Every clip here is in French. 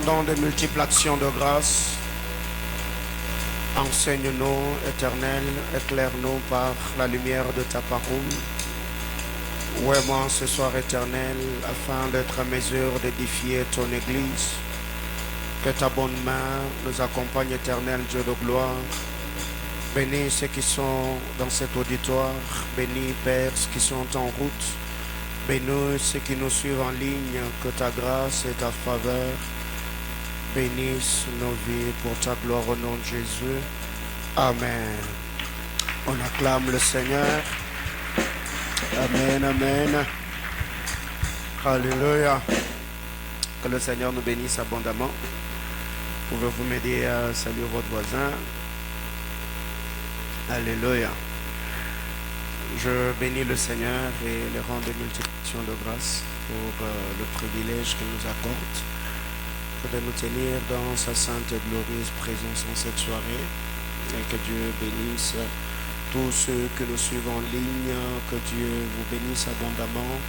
rendons de multiples actions de grâce. Enseigne-nous, Éternel, éclaire-nous par la lumière de ta parole. Ouais-moi ce soir, Éternel, afin d'être à mesure d'édifier ton Église. Que ta bonne main nous accompagne, Éternel, Dieu de gloire. Bénis ceux qui sont dans cet auditoire. Bénis, Père, ceux qui sont en route. Bénis ceux qui nous suivent en ligne. Que ta grâce et ta faveur bénissent nos vies pour ta gloire au nom de Jésus. Amen. On acclame le Seigneur. Amen, amen. Alléluia. Que le Seigneur nous bénisse abondamment. Pouvez-vous m'aider à saluer votre voisin? Alléluia. Je bénis le Seigneur et le rends de multiplications de grâce pour le privilège qu'il nous accorde de nous tenir dans sa sainte et glorieuse présence en cette soirée. Et que Dieu bénisse tous ceux que nous suivons en ligne, que Dieu vous bénisse abondamment.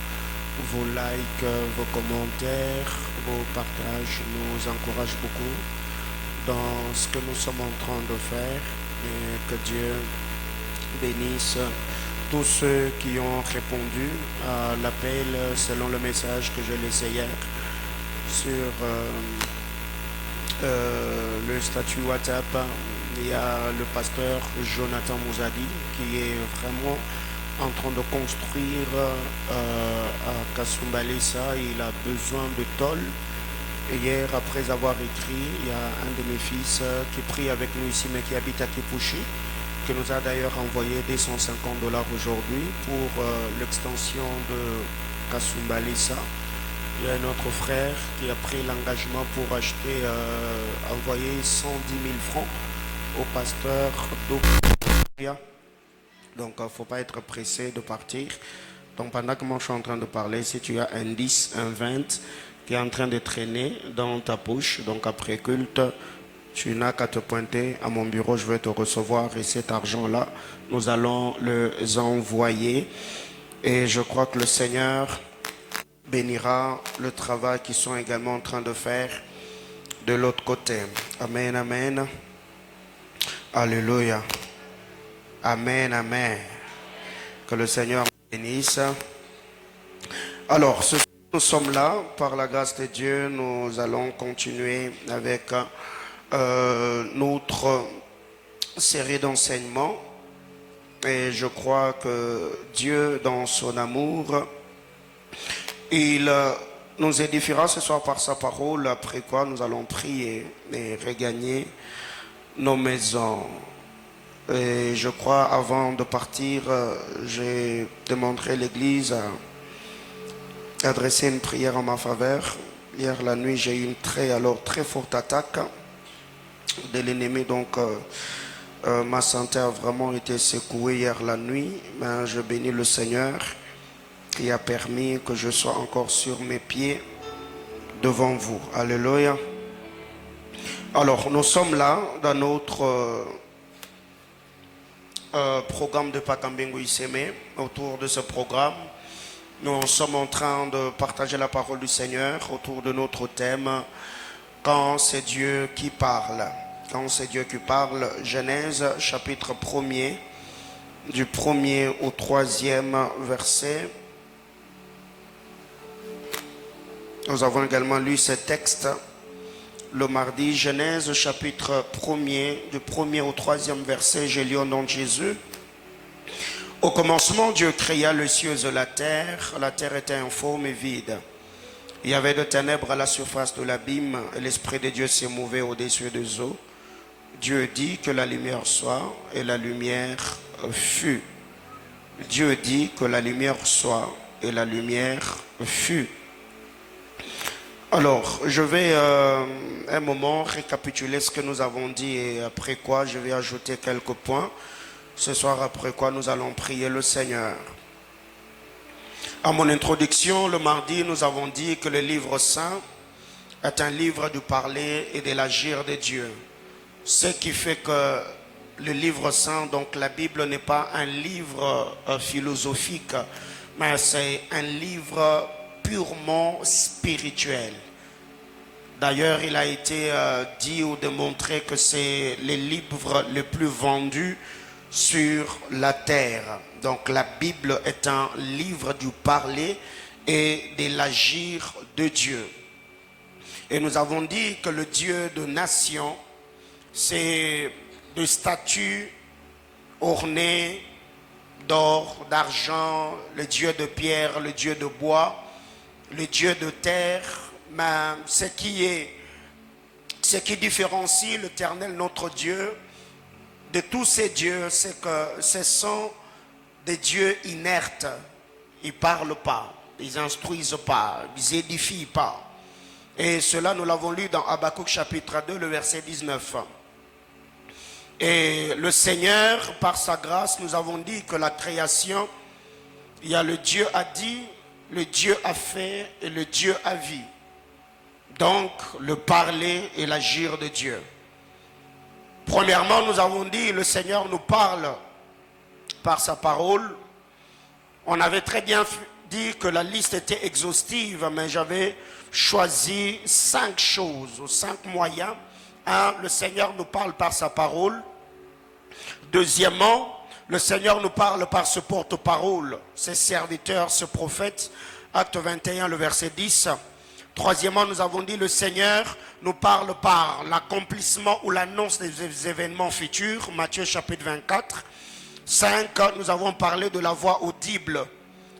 Vos likes, vos commentaires, vos partages nous encouragent beaucoup dans ce que nous sommes en train de faire. Et que Dieu bénisse tous ceux qui ont répondu à l'appel selon le message que je laissais hier sur le statut WhatsApp. Il y a le pasteur Jonathan Mouzadi qui est vraiment en train de construire à Kasumbalesa. Il a besoin de tôle. Et hier, après avoir écrit, il y a un de mes fils qui prie avec nous ici, mais qui habite à Kipushi, qui nous a d'ailleurs envoyé $250 aujourd'hui pour l'extension de Kasumbalesa. Il y a un autre frère qui a pris l'engagement pour acheter, envoyer 110 000 francs au pasteur d'Okia. Donc, il ne faut pas être pressé de partir. Donc, pendant que moi je suis en train de parler, si tu as un 10, un 20 qui est en train de traîner dans ta poche, donc après culte, tu n'as qu'à te pointer à mon bureau, je vais te recevoir et cet argent-là, nous allons le envoyer. Et je crois que le Seigneur bénira le travail qu'ils sont également en train de faire de l'autre côté. Amen, amen. Alléluia. Amen, amen. Que le Seigneur bénisse. Alors, nous sommes là, par la grâce de Dieu, nous allons continuer avec notre série d'enseignements. Et je crois que Dieu, dans son amour, il nous édifiera ce soir par sa parole, après quoi nous allons prier et regagner nos maisons. Et je crois, avant de partir, je demanderai l'église à adresser une prière en ma faveur. Hier la nuit, j'ai eu une très forte attaque de l'ennemi, donc ma santé a vraiment été secouée hier la nuit. Mais je bénis le Seigneur qui a permis que je sois encore sur mes pieds devant vous. Alléluia. Alors, nous sommes là dans notre programme de Pakambengu Iseme. Autour de ce programme, nous sommes en train de partager la parole du Seigneur autour de notre thème « Quand c'est Dieu qui parle ». Quand c'est Dieu qui parle, Genèse chapitre 1er, du 1er au 3e verset. Nous avons également lu ce texte le mardi, Genèse chapitre 1er, du 1er au 3e verset, j'ai lu au nom de Jésus. Au commencement, Dieu créa les cieux et la terre était informe et vide. Il y avait de ténèbres à la surface de l'abîme, et l'Esprit de Dieu s'est mouvé au-dessus des eaux. Dieu dit que la lumière soit, et la lumière fut. Dieu dit que la lumière soit, et la lumière fut. Alors, je vais un moment récapituler ce que nous avons dit et après quoi je vais ajouter quelques points. Ce soir, après quoi nous allons prier le Seigneur. À mon introduction, le mardi, nous avons dit que le livre saint est un livre du parler et de l'agir de Dieu. Ce qui fait que le livre saint, donc la Bible, n'est pas un livre philosophique, mais c'est un livre purement spirituel. D'ailleurs, il a été dit ou démontré que c'est les livres les plus vendus sur la terre. Donc la Bible est un livre du parler et de l'agir de Dieu. Et nous avons dit que le Dieu de nation, c'est de statues ornées d'or, d'argent, le Dieu de pierre, le Dieu de bois, le Dieu de terre. Mais ce qui différencie l'Éternel, notre Dieu, de tous ces dieux, c'est que ce sont des dieux inertes. Ils ne parlent pas, ils n'instruisent pas, ils n'édifient pas. Et cela, nous l'avons lu dans Habakkuk chapitre 2, le verset 19. Et le Seigneur, par sa grâce, nous avons dit que la création, il y a le Dieu a dit, le Dieu a fait et le Dieu a vu. Donc, le parler et l'agir de Dieu. Premièrement, nous avons dit, le Seigneur nous parle par sa parole. On avait très bien dit que la liste était exhaustive, mais j'avais choisi 5 choses, ou 5 moyens. Un, le Seigneur nous parle par sa parole. Deuxièmement, le Seigneur nous parle par ce porte-parole, ses serviteurs, ce prophète. Acte 21, le verset 10. Troisièmement, nous avons dit le Seigneur nous parle par l'accomplissement ou l'annonce des événements futurs. Matthieu chapitre 24. 5, nous avons parlé de la voix audible.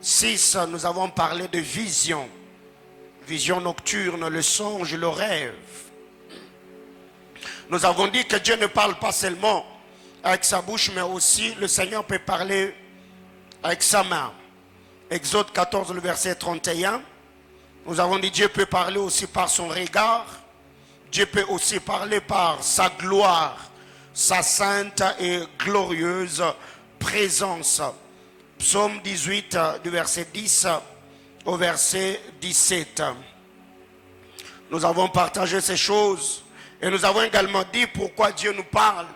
6, nous avons parlé de vision. Vision nocturne, le songe, le rêve. Nous avons dit que Dieu ne parle pas seulement avec sa bouche, mais aussi le Seigneur peut parler avec sa main. Exode 14, le verset 31. Nous avons dit Dieu peut parler aussi par son regard. Dieu peut aussi parler par sa gloire, sa sainte et glorieuse présence. Psaume 18, du verset 10 au verset 17. Nous avons partagé ces choses et nous avons également dit pourquoi Dieu nous parle.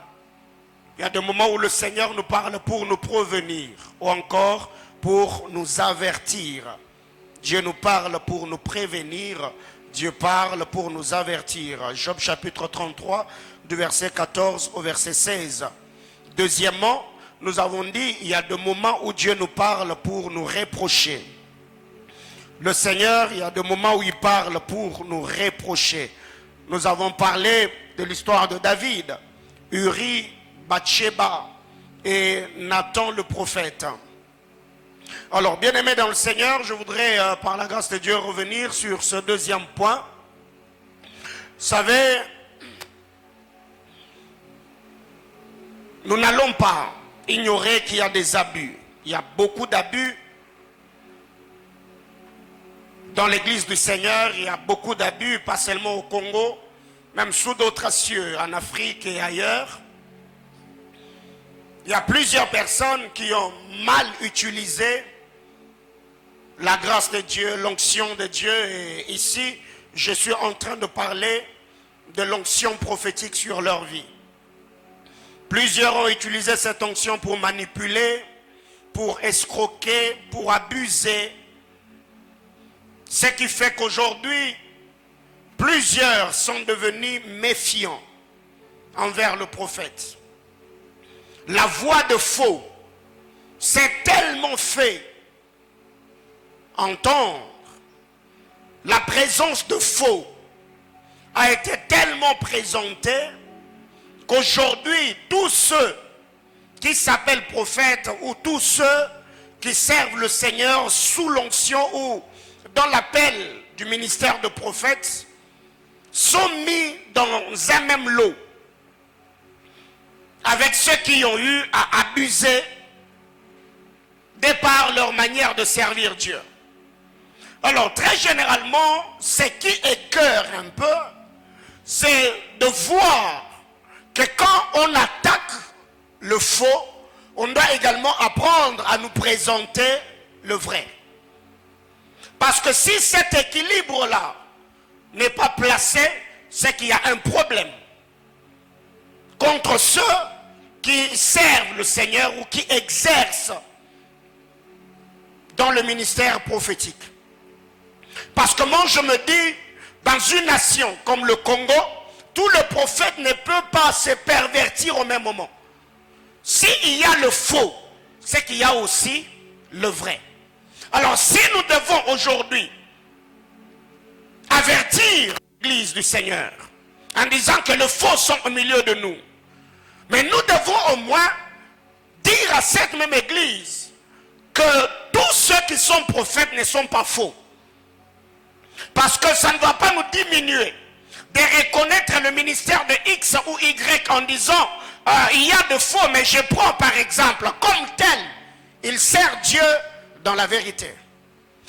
Il y a des moments où le Seigneur nous parle pour nous prévenir ou encore pour nous avertir. Dieu nous parle pour nous prévenir. Dieu parle pour nous avertir. Job chapitre 33, du verset 14 au verset 16. Deuxièmement, nous avons dit il y a des moments où Dieu nous parle pour nous reprocher. Le Seigneur, il y a des moments où il parle pour nous reprocher. Nous avons parlé de l'histoire de David, Uri, Bathsheba et Nathan le prophète. Alors, bien-aimés dans le Seigneur, je voudrais, par la grâce de Dieu, revenir sur ce deuxième point. Vous savez, nous n'allons pas ignorer qu'il y a des abus. Il y a beaucoup d'abus. Dans l'église du Seigneur, il y a beaucoup d'abus, pas seulement au Congo, même sous d'autres cieux, en Afrique et ailleurs. Il y a plusieurs personnes qui ont mal utilisé la grâce de Dieu, l'onction de Dieu. Et ici, je suis en train de parler de l'onction prophétique sur leur vie. Plusieurs ont utilisé cette onction pour manipuler, pour escroquer, pour abuser. Ce qui fait qu'aujourd'hui, plusieurs sont devenus méfiants envers le prophète. La voix de faux s'est tellement fait entendre. La présence de faux a été tellement présentée qu'aujourd'hui, tous ceux qui s'appellent prophètes ou tous ceux qui servent le Seigneur sous l'onction ou dans l'appel du ministère de prophète sont mis dans un même lot avec ceux qui ont eu à abuser de par leur manière de servir Dieu. Alors, très généralement, ce qui écœure un peu, c'est de voir que quand on attaque le faux, on doit également apprendre à nous présenter le vrai. Parce que si cet équilibre-là n'est pas placé, c'est qu'il y a un problème contre ceux qui servent le Seigneur ou qui exercent dans le ministère prophétique. Parce que moi je me dis, dans une nation comme le Congo, tout le prophète ne peut pas se pervertir au même moment. S'il y a le faux, c'est qu'il y a aussi le vrai. Alors si nous devons aujourd'hui avertir l'Église du Seigneur en disant que les faux sont au milieu de nous, mais nous devons au moins dire à cette même Église que tous ceux qui sont prophètes ne sont pas faux. Parce que ça ne va pas nous diminuer de reconnaître le ministère de X ou Y en disant il y a de faux, mais je prends par exemple comme tel, il sert Dieu dans la vérité.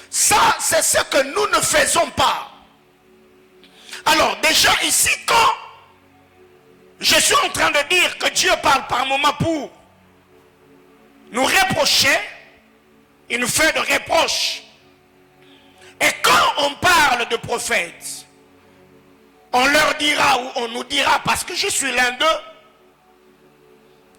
Ça, c'est ce que nous ne faisons pas. Alors déjà ici, quand je suis en train de dire que Dieu parle par moments pour nous reprocher, il nous fait de reproches. Et quand on parle de prophètes, on leur dira ou on nous dira, parce que je suis l'un d'eux,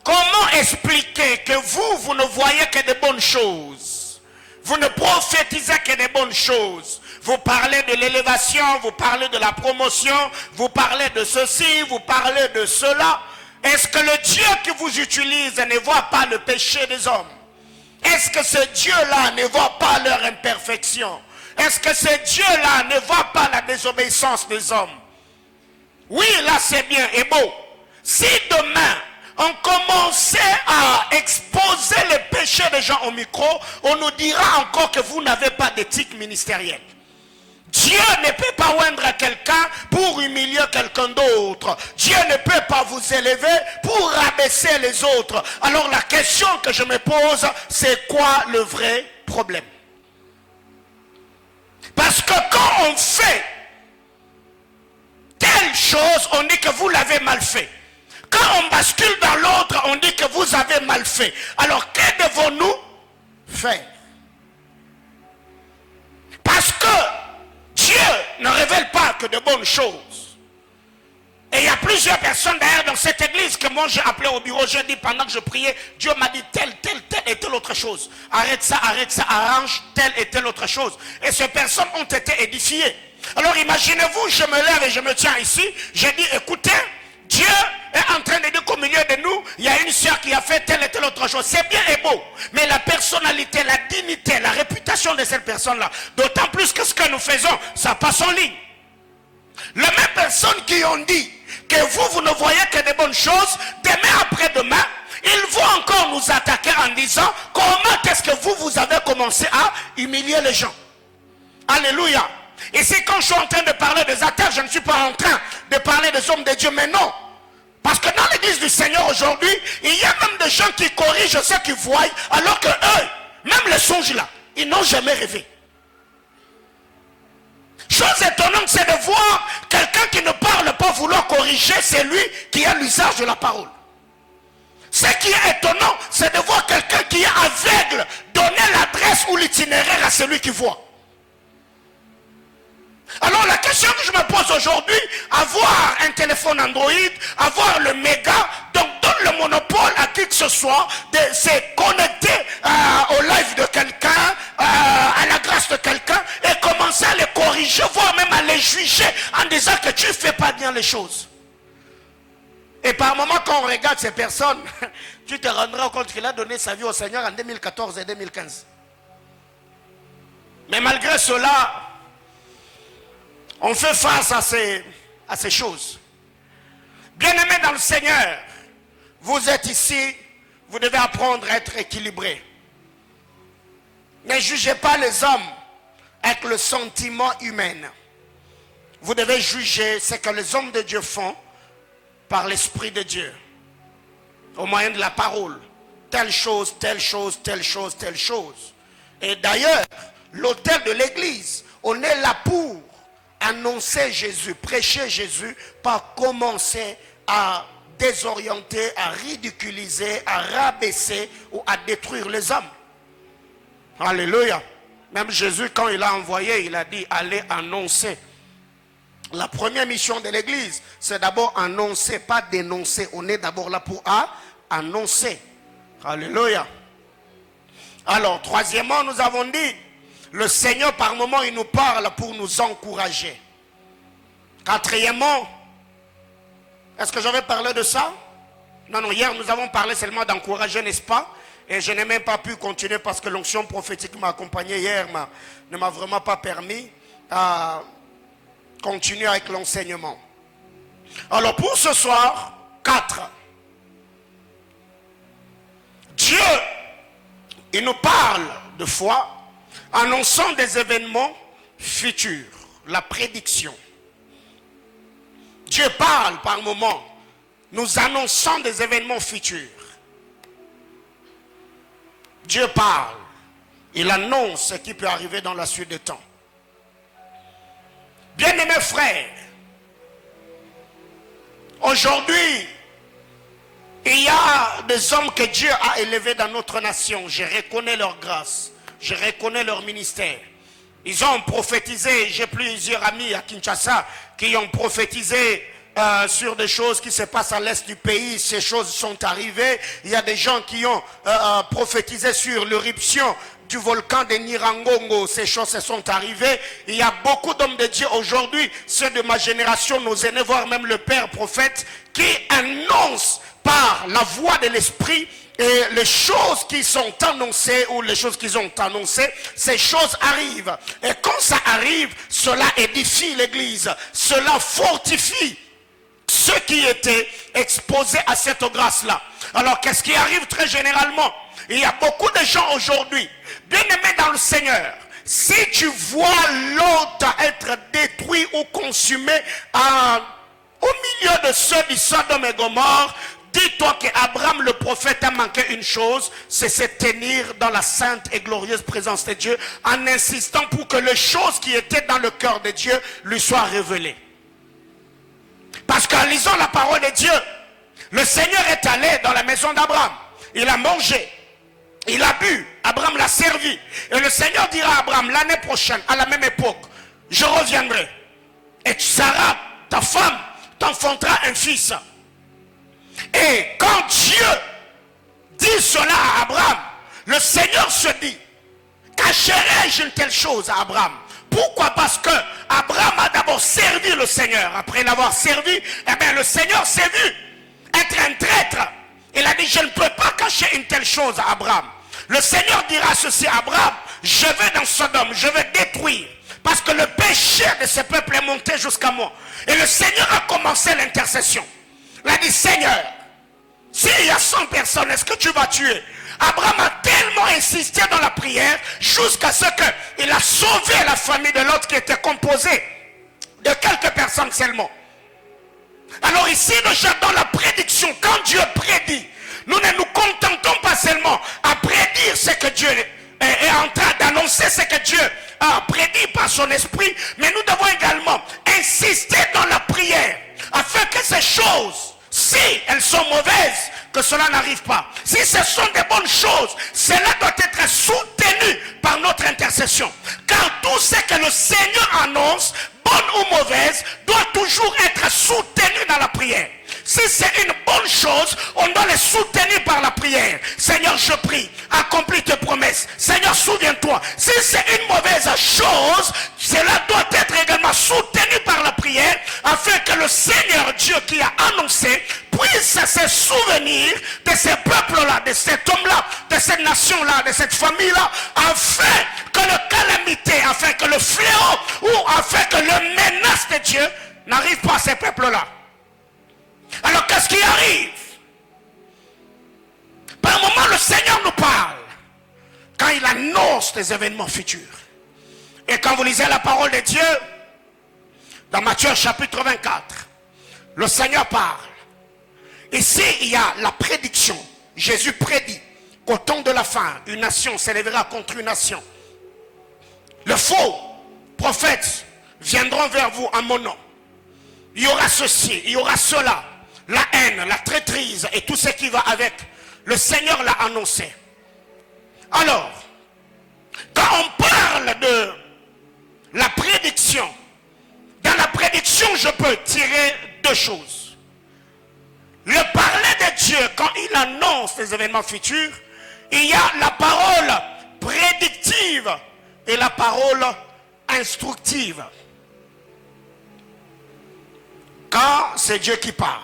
comment expliquer que vous ne voyez que de bonnes choses? Vous ne prophétisez que de bonnes choses. Vous parlez de l'élévation, vous parlez de la promotion, vous parlez de ceci, vous parlez de cela. Est-ce que le Dieu qui vous utilise ne voit pas le péché des hommes? Est-ce que ce Dieu-là ne voit pas leur imperfection? Est-ce que ce Dieu-là ne voit pas la désobéissance des hommes? Oui, là c'est bien et beau. Si demain, on commençait à exposer les péchés des gens au micro, on nous dira encore que vous n'avez pas d'éthique ministérielle. Dieu ne peut pas oindre quelqu'un pour humilier quelqu'un d'autre. Dieu ne peut pas vous élever pour rabaisser les autres. Alors la question que je me pose, c'est quoi le vrai problème? Parce que quand on fait telle chose, on dit que vous l'avez mal fait. Quand on bascule dans l'autre, on dit que vous avez mal fait. Alors que devons-nous faire? Parce que Dieu ne révèle pas que de bonnes choses. Et il y a plusieurs personnes d'ailleurs dans cette église que moi j'ai appelé au bureau, j'ai dit pendant que je priais, Dieu m'a dit telle et telle autre chose. Arrête ça, arrange telle et telle autre chose. Et ces personnes ont été édifiées. Alors imaginez-vous, je me lève et je me tiens ici, j'ai dit écoutez, Dieu est en train de dire qu'au milieu de nous, il y a une sœur qui a fait telle et telle autre chose. C'est bien et beau. Mais la personnalité, la dignité, la réputation de cette personne-là, d'autant plus que ce que nous faisons, ça passe en ligne. Les mêmes personnes qui ont dit que vous ne voyez que des bonnes choses, demain après-demain, ils vont encore nous attaquer en disant comment est-ce que vous avez commencé à humilier les gens. Alléluia. Ici, quand je suis en train de parler des athées, je ne suis pas en train de parler des hommes de Dieu, mais non. Parce que dans l'église du Seigneur aujourd'hui, il y a même des gens qui corrigent ceux qui voient, alors que eux, même les songes là, ils n'ont jamais rêvé. Chose étonnante, c'est de voir quelqu'un qui ne parle pas vouloir corriger, c'est lui qui a l'usage de la parole. Ce qui est étonnant, c'est de voir quelqu'un qui est aveugle donner l'adresse ou l'itinéraire à celui qui voit. Alors la question que je me pose aujourd'hui, avoir un téléphone Android, avoir le méga, donc donne le monopole à qui que ce soit de se connecter au live de quelqu'un, à la grâce de quelqu'un, et commencer à les corriger, voire même à les juger en disant que tu ne fais pas bien les choses. Et par moment quand on regarde ces personnes, tu te rendras compte qu'il a donné sa vie au Seigneur en 2014 et 2015. Mais malgré cela, on fait face à ces choses. Bien-aimés dans le Seigneur, vous êtes ici, vous devez apprendre à être équilibré. Ne jugez pas les hommes avec le sentiment humain. Vous devez juger ce que les hommes de Dieu font par l'Esprit de Dieu, au moyen de la parole. Telle chose, telle chose, telle chose, telle chose. Et d'ailleurs, l'autel de l'église, on est là pour annoncer Jésus, prêcher Jésus, pas commencer à désorienter, à ridiculiser, à rabaisser ou à détruire les hommes. Alléluia. Même Jésus, quand il a envoyé, il a dit allez annoncer. La première mission de l'église, c'est d'abord annoncer, pas dénoncer. On est d'abord là pour annoncer. Alléluia. Alors, troisièmement, nous avons dit, le Seigneur par moment, il nous parle pour nous encourager. Quatrièmement, est-ce que j'avais parlé de ça? Non, non, hier nous avons parlé seulement d'encourager, n'est-ce pas? Et je n'ai même pas pu continuer parce que l'onction prophétique m'a accompagné hier, ne m'a vraiment pas permis à continuer avec l'enseignement. Alors pour ce soir, 4. Dieu, il nous parle de foi, annonçant des événements futurs, la prédiction. Dieu parle par moments, nous annonçant des événements futurs. Dieu parle, il annonce ce qui peut arriver dans la suite des temps. Bien-aimés frères, aujourd'hui, il y a des hommes que Dieu a élevés dans notre nation. Je reconnais leur grâce, je reconnais leur ministère. Ils ont prophétisé, j'ai plusieurs amis à Kinshasa qui ont prophétisé sur des choses qui se passent à l'est du pays. Ces choses sont arrivées. Il y a des gens qui ont prophétisé sur l'éruption du volcan de Nirangongo. Ces choses se sont arrivées. Il y a beaucoup d'hommes de Dieu aujourd'hui, ceux de ma génération, nos aînés, voire même le père prophète, qui annoncent par la voix de l'esprit et les choses qui sont annoncées ou les choses qu'ils ont annoncées, ces choses arrivent. Et quand ça arrive, cela édifie l'église, cela fortifie ceux qui étaient exposés à cette grâce-là. Alors qu'est-ce qui arrive très généralement? Il y a beaucoup de gens aujourd'hui, bien aimés dans le Seigneur. Si tu vois l'autre être détruit ou consumé au milieu de ceux du Sodome et Gomorrhe, dis-toi qu'Abraham le prophète a manqué une chose, c'est se tenir dans la sainte et glorieuse présence de Dieu en insistant pour que les choses qui étaient dans le cœur de Dieu lui soient révélées. Parce qu'en lisant la parole de Dieu, le Seigneur est allé dans la maison d'Abraham. Il a mangé, il a bu, Abraham l'a servi. Et le Seigneur dira à Abraham, l'année prochaine, à la même époque, je reviendrai. Et Sarah, ta femme, t'enfantera un fils. Et quand Dieu dit cela à Abraham, le Seigneur se dit, cacherai-je une telle chose à Abraham? Pourquoi? Parce que Abraham a d'abord servi le Seigneur. Après l'avoir servi, eh bien le Seigneur s'est vu être un traître. Il a dit, je ne peux pas cacher une telle chose à Abraham. Le Seigneur dira ceci à Abraham, je vais dans Sodome, je vais détruire. Parce que le péché de ce peuple est monté jusqu'à moi. Et le Seigneur a commencé l'intercession. Il a dit, Seigneur, s'il y a 100 personnes, est-ce que tu vas tuer? Abraham a tellement insisté dans la prière jusqu'à ce qu'il a sauvé la famille de l'autre qui était composée de quelques personnes seulement. Alors ici, déjà dans la prédiction, quand Dieu prédit, nous ne nous contentons pas seulement à prédire ce que Dieu est en train d'annoncer, ce que Dieu a prédit par son esprit, mais nous devons également insister dans la prière afin que ces choses, si elles sont mauvaises, que cela n'arrive pas. Si ce sont des bonnes choses, cela doit être soutenu par notre intercession. Car tout ce que le Seigneur annonce, bonne ou mauvaise, doit toujours être soutenu dans la prière. Si c'est une bonne chose, on doit les soutenir par la prière. Seigneur, je prie, accomplis tes promesses. Seigneur, souviens-toi. Si c'est une mauvaise chose, cela doit être également soutenu par la prière, afin que le Seigneur Dieu qui a annoncé puisse se souvenir de ces peuples-là, de cet homme-là, de cette nation-là, de cette famille-là, afin que la calamité, afin que le fléau, ou afin que le menace de Dieu n'arrive pas à ces peuples-là. Alors qu'est-ce qui arrive? Par un moment, le Seigneur nous parle quand il annonce des événements futurs. Et quand vous lisez la parole de Dieu, dans Matthieu chapitre 24, le Seigneur parle. Ici, il y a la prédiction. Jésus prédit qu'au temps de la fin, une nation s'élèvera contre une nation. Les faux prophètes viendront vers vous en mon nom. Il y aura ceci, il y aura cela. La haine, la traîtrise et tout ce qui va avec. Le Seigneur l'a annoncé. Alors, quand on parle de la prédiction, dans la prédiction, je peux tirer deux choses. Le parler de Dieu, quand il annonce les événements futurs, il y a la parole prédictive et la parole instructive. Quand c'est Dieu qui parle,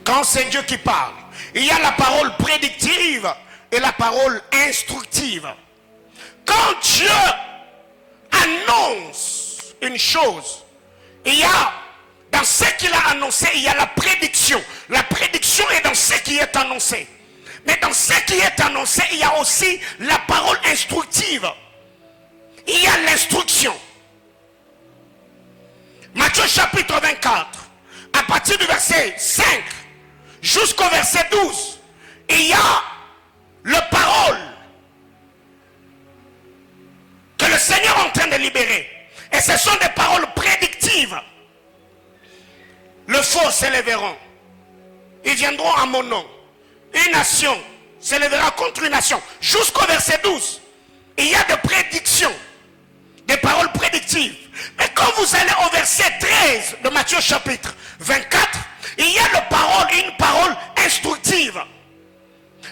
quand c'est Dieu qui parle, il y a la parole prédictive et la parole instructive. Quand Dieu annonce une chose, il y a, dans ce qu'il a annoncé, il y a la prédiction. La prédiction est dans ce qui est annoncé. Mais dans ce qui est annoncé, il y a aussi la parole instructive. Il y a l'instruction. Matthieu chapitre 24, à partir du verset 5 jusqu'au verset 12, il y a la parole que le Seigneur est en train de libérer. Et ce sont des paroles prédictives. Le faux s'élèveront. Ils viendront à mon nom. Une nation s'élèvera contre une nation. Jusqu'au verset 12, il y a des prédictions, des paroles prédictives. Mais quand vous allez au verset 13 de Matthieu chapitre 24, il y a une parole instructive.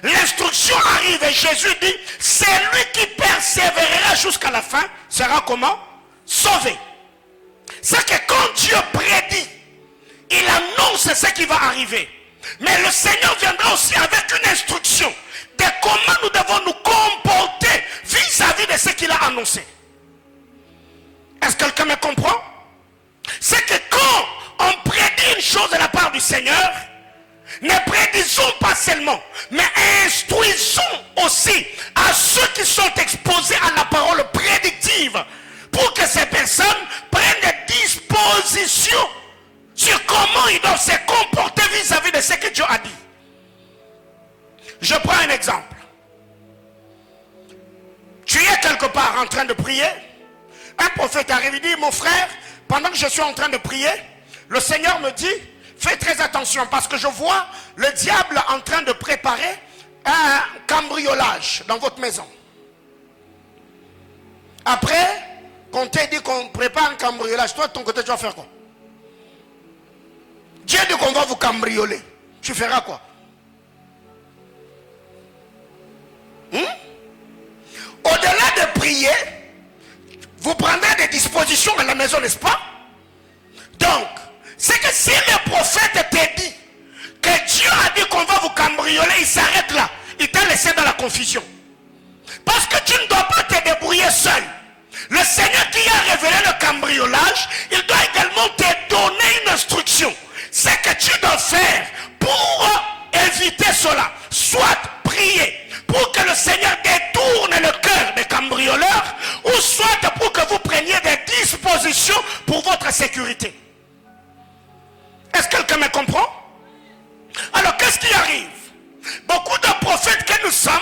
L'instruction arrive et Jésus dit, c'est lui qui persévérera jusqu'à la fin, sera comment? Sauvé. C'est que quand Dieu prédit, il annonce ce qui va arriver. Mais le Seigneur viendra aussi avec une instruction de comment nous devons nous comporter vis-à-vis de ce qu'il a annoncé. Est-ce que quelqu'un me comprend? C'est que quand on prédit une chose de la part du Seigneur, ne prédisons pas seulement, mais instruisons aussi à ceux qui sont exposés à la parole prédictive pour que ces personnes prennent des dispositions sur comment ils doivent se comporter vis-à-vis de ce que Dieu a dit. Je prends un exemple. Tu es quelque part en train de prier. Un prophète arrive et dit, mon frère, pendant que je suis en train de prier, le Seigneur me dit, fais très attention parce que je vois le diable en train de préparer un cambriolage dans votre maison. Après, qu'on t'ait dit qu'on prépare un cambriolage, toi de ton côté tu vas faire quoi? Dieu dit qu'on va vous cambrioler. Tu feras quoi? Au-delà de prier, vous prendrez des dispositions à la maison, n'est-ce pas? Donc, c'est que si le prophète te dit que Dieu a dit qu'on va vous cambrioler, il s'arrête là. Il t'a laissé dans la confusion. Parce que tu ne dois pas te débrouiller seul. Le Seigneur qui a révélé le cambriolage, il doit également te donner une instruction. C'est que tu dois faire pour éviter cela. Soit prier pour que le Seigneur détourne le cœur des cambrioleurs, ou soit pour que vous preniez des dispositions pour votre sécurité. Est-ce que quelqu'un me comprend? Alors qu'est-ce qui arrive? Beaucoup de prophètes que nous sommes,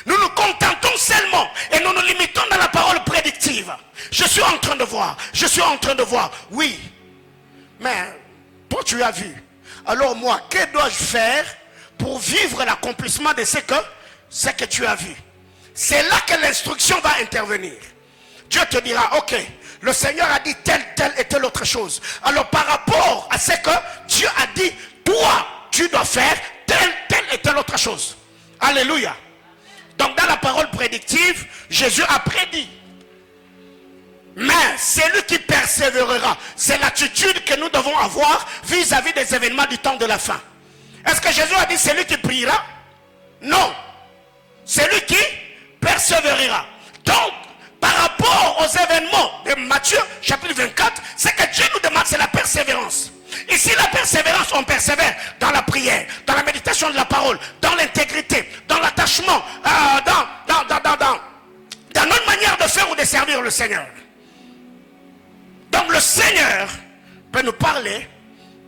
nous nous contentons seulement et nous nous limitons dans la parole prédictive. Je suis en train de voir, oui, mais toi tu as vu. Alors moi, que dois-je faire pour vivre l'accomplissement de ce que tu as vu? C'est là que l'instruction va intervenir. Dieu te dira, ok, le Seigneur a dit telle et telle autre chose. Alors par rapport à ce que Dieu a dit, toi, tu dois faire telle et telle autre chose. Alléluia. Donc dans la parole prédictive, Jésus a prédit. Mais c'est lui qui persévérera. C'est l'attitude que nous devons avoir vis-à-vis des événements du temps de la fin. Est-ce que Jésus a dit c'est lui qui priera? Non. C'est lui qui persévérera. Donc, par rapport aux événements de Matthieu, chapitre 24, c'est que Dieu nous demande, c'est la persévérance. Ici, la persévérance, on persévère dans la prière, dans la méditation de la parole, dans l'intégrité, dans l'attachement, dans notre manière de faire ou de servir le Seigneur. Donc le Seigneur peut nous parler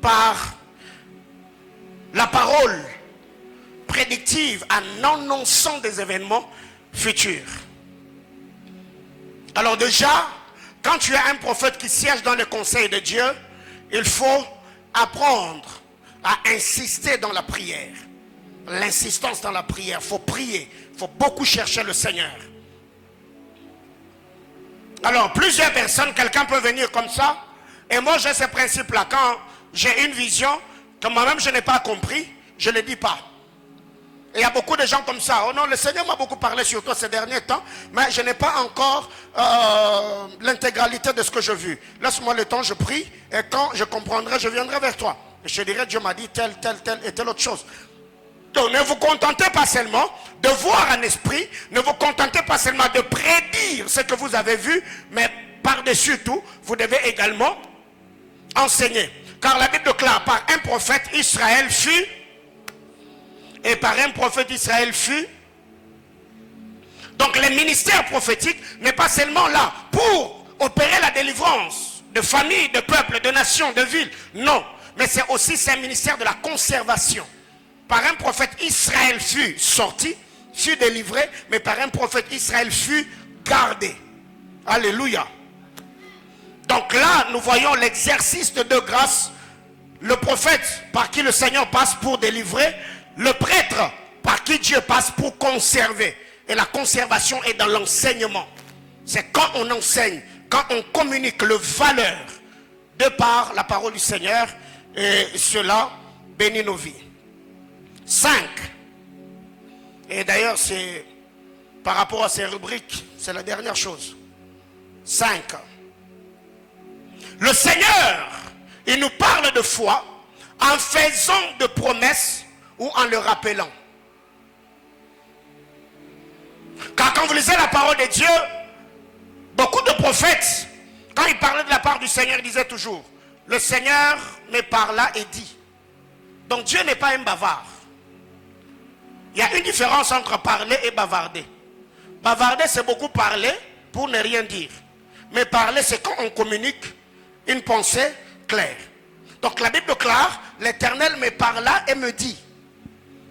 par la parole prédictive en annonçant des événements futurs. Alors déjà, quand tu es un prophète qui siège dans le conseil de Dieu, il faut apprendre à insister dans la prière. L'insistance dans la prière, il faut prier, il faut beaucoup chercher le Seigneur. Alors, plusieurs personnes, quelqu'un peut venir comme ça, et moi j'ai ce principe-là. Quand j'ai une vision, que moi-même je n'ai pas compris, je ne le dis pas. Et il y a beaucoup de gens comme ça. Oh non, le Seigneur m'a beaucoup parlé sur toi ces derniers temps, mais je n'ai pas encore l'intégralité de ce que j'ai vu. Laisse-moi le temps, je prie, et quand je comprendrai, je viendrai vers toi. Et je dirai, Dieu m'a dit telle et telle autre chose. Donc ne vous contentez pas seulement de voir en esprit, ne vous contentez pas seulement de prédire ce que vous avez vu, mais par-dessus tout, vous devez également enseigner. Car la Bible déclare, par un prophète, Israël fut, et par un prophète, Israël fut. Donc le ministère prophétique n'est pas seulement là pour opérer la délivrance de familles, de peuples, de nations, de villes. Non, mais c'est aussi un ministère de la conservation. Par un prophète, Israël fut sorti, fut délivré, mais par un prophète, Israël fut gardé. Alléluia. Donc là, nous voyons l'exercice de deux grâces. Le prophète par qui le Seigneur passe pour délivrer, le prêtre par qui Dieu passe pour conserver. Et la conservation est dans l'enseignement. C'est quand on enseigne, quand on communique le valeur de par la parole du Seigneur, et cela bénit nos vies. 5. Et d'ailleurs, c'est par rapport à ces rubriques, c'est la dernière chose. 5. Le Seigneur, il nous parle de foi en faisant de promesses ou en le rappelant. Car quand vous lisez la parole de Dieu, beaucoup de prophètes, quand ils parlaient de la part du Seigneur, ils disaient toujours, le Seigneur me parla et dit. Donc Dieu n'est pas un bavard. Il y a une différence entre parler et bavarder. Bavarder, c'est beaucoup parler pour ne rien dire. Mais parler, c'est quand on communique une pensée claire. Donc la Bible déclare, l'Éternel me parla et me dit.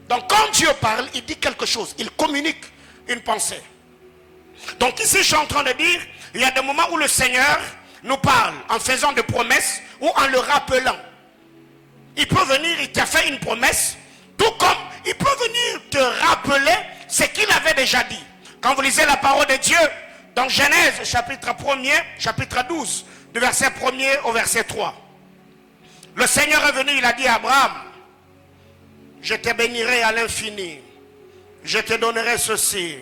Donc quand Dieu parle, il dit quelque chose. Il communique une pensée. Donc ici, je suis en train de dire, il y a des moments où le Seigneur nous parle en faisant des promesses ou en le rappelant. Il peut venir, il t'a fait une promesse, tout comme il peut venir te rappeler ce qu'il avait déjà dit. Quand vous lisez la parole de Dieu, dans Genèse chapitre 1er, chapitre 12, du verset 1er au verset 3. Le Seigneur est venu, il a dit à Abraham, je te bénirai à l'infini, je te donnerai ceci,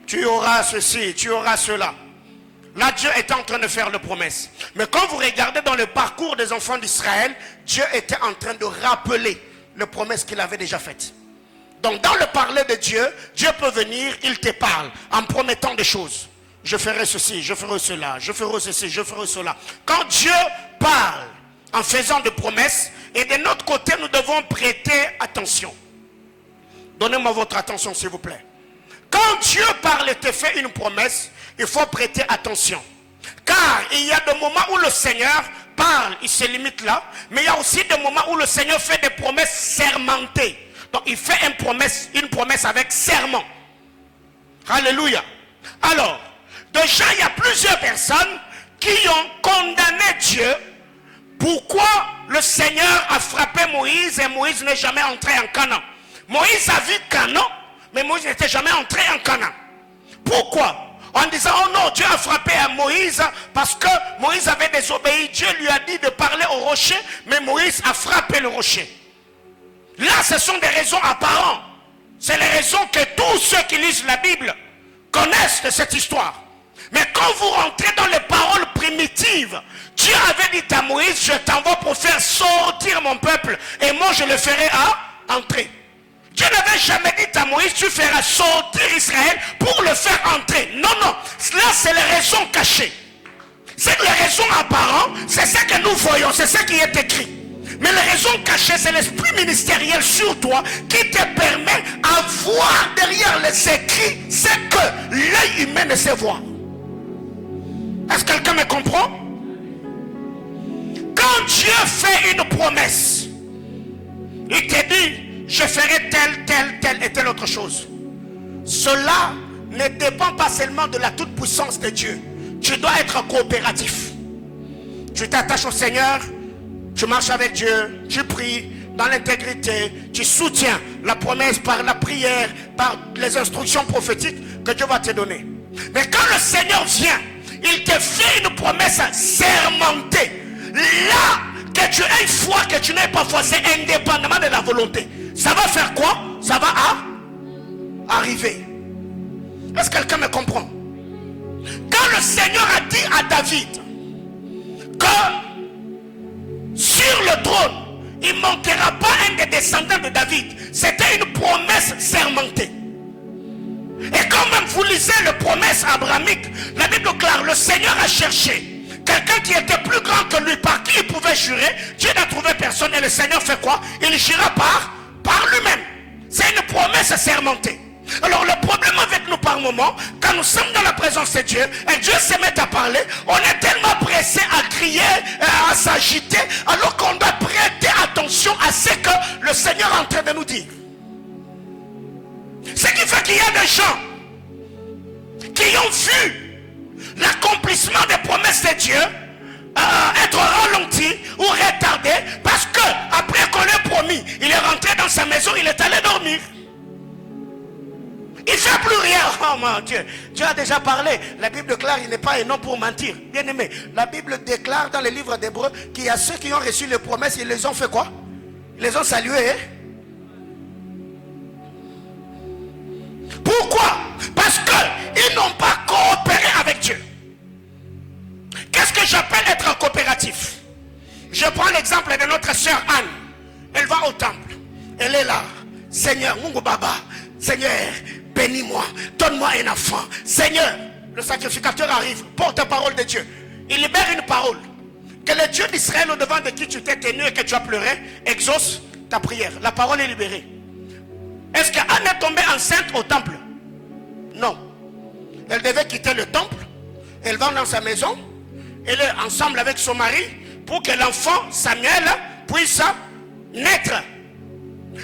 tu auras ceci, tu auras cela. Là, Dieu était en train de faire les promesses. Mais quand vous regardez dans le parcours des enfants d'Israël, Dieu était en train de rappeler les promesses qu'il avait déjà faites. Donc dans le parler de Dieu, Dieu peut venir, il te parle en promettant des choses. Je ferai ceci, je ferai cela, je ferai ceci, je ferai cela. Quand Dieu parle en faisant des promesses, et de notre côté, nous devons prêter attention. Donnez-moi votre attention, s'il vous plaît. Quand Dieu parle et te fait une promesse, il faut prêter attention. Car il y a des moments où le Seigneur parle, il se limite là. Mais il y a aussi des moments où le Seigneur fait des promesses sermentées. Donc il fait une promesse avec serment. Alléluia. Alors, déjà il y a plusieurs personnes qui ont condamné Dieu. Pourquoi le Seigneur a frappé Moïse et Moïse n'est jamais entré en Canaan? Moïse a vu Canaan, mais Moïse n'était jamais entré en Canaan. Pourquoi? En disant, oh non, Dieu a frappé à Moïse parce que Moïse avait désobéi. Dieu lui a dit de parler au rocher, mais Moïse a frappé le rocher. Là, ce sont des raisons apparentes. C'est les raisons que tous ceux qui lisent la Bible connaissent de cette histoire. Mais quand vous rentrez dans les paroles primitives, Dieu avait dit à Moïse, je t'envoie pour faire sortir mon peuple et moi je le ferai entrer. Dieu n'avait jamais dit à Moïse, tu feras sortir Israël pour le faire entrer. Non, non, là c'est les raisons cachées. C'est les raisons apparentes, c'est ce que nous voyons, c'est ce qui est écrit. Mais les raisons cachées, c'est l'esprit ministériel sur toi qui te permet à voir derrière les écrits ce que l'œil humain ne sait voir. Est-ce que quelqu'un me comprend? Quand Dieu fait une promesse, il te dit, je ferai telle et telle autre chose. Cela ne dépend pas seulement de la toute-puissance de Dieu. Tu dois être coopératif. Tu t'attaches au Seigneur, tu marches avec Dieu, tu pries dans l'intégrité, tu soutiens la promesse par la prière, par les instructions prophétiques que Dieu va te donner. Mais quand le Seigneur vient, il te fait une promesse sermentée. Là, que tu aies foi, que tu n'aies pas foi, c'est indépendamment de la volonté. ça va faire quoi? Ça va arriver. Est-ce que quelqu'un me comprend? Quand le Seigneur a dit à David que sur le trône, il ne manquera pas un des descendants de David, c'était une promesse sermentée. Et quand même vous lisez les promesses abrahamiques, la Bible déclare, le Seigneur a cherché quelqu'un qui était plus grand que lui, par qui il pouvait jurer. Dieu n'a trouvé personne et le Seigneur fait quoi? Il jura par lui-même. C'est une promesse sermentée. Alors le problème avec nous par moment, quand nous sommes dans la présence de Dieu et Dieu se met à parler, on est tellement pressé à crier, à s'agiter, alors qu'on doit prêter attention à ce que le Seigneur est en train de nous dire. Ce qui fait qu'il y a des gens qui ont vu l'accomplissement des promesses de Dieu être ralenti ou retardé, parce que après qu'on l'ait promis, il est rentré dans sa maison, il est allé dormir. Il ne fait plus rien. Oh mon Dieu, Dieu a déjà parlé. La Bible déclare, il n'est pas un homme pour mentir. Bien aimé, la Bible déclare dans le livre d'Hébreux qu'il y a ceux qui ont reçu les promesses, ils les ont fait quoi? Ils les ont salués. Pourquoi? Parce qu'ils n'ont pas coopéré avec Dieu. Qu'est-ce que j'appelle être coopératif? Je prends l'exemple de notre sœur Anne. Elle va au temple. Elle est là. Seigneur, Mungu Baba, Seigneur, bénis-moi, donne-moi un enfant. Seigneur, le sacrificateur arrive, porte la parole de Dieu. Il libère une parole. Que le Dieu d'Israël, au devant de qui tu t'es tenu et que tu as pleuré, exauce ta prière. La parole est libérée. Est-ce qu'Anne est tombée enceinte au temple? Non. Elle devait quitter le temple. Elle va dans sa maison. Elle est ensemble avec son mari pour que l'enfant Samuel puisse naître.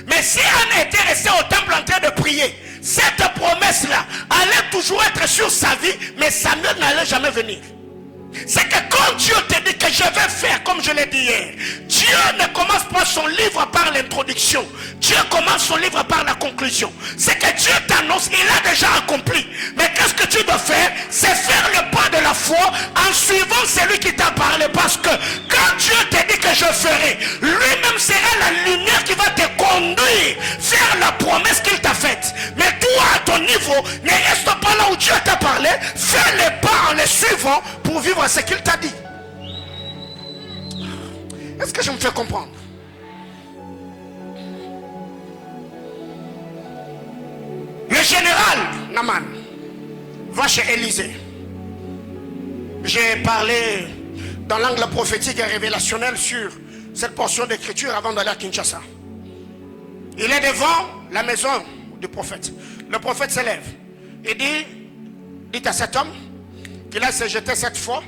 Mais si Anne était restée au temple en train de prier, cette promesse-là allait toujours être sur sa vie, mais Samuel n'allait jamais venir. C'est que quand Dieu te dit que je vais faire comme je l'ai dit hier, Dieu ne commence pas son livre par l'introduction. Dieu commence son livre par la conclusion. C'est que Dieu t'annonce, il a déjà accompli. Mais qu'est-ce que tu dois faire? C'est faire le pas de la foi en suivant celui qui t'a parlé. Parce que quand Dieu te dit que je ferai, lui-même sera la lumière qui va te conduire vers la promesse qu'il t'a faite. Mais toi, à ton niveau, ne reste pas là où Dieu t'a parlé. Fais les pas en les suivant pour vivre ce qu'il t'a dit. Est-ce que je me fais comprendre? Le général Naman va chez Élisée. J'ai parlé dans l'angle prophétique et révélationnel sur cette portion d'écriture avant d'aller à Kinshasa. Il est devant la maison du prophète. Le prophète s'élève et dit, dites à cet homme qu'il a se jeté cette fois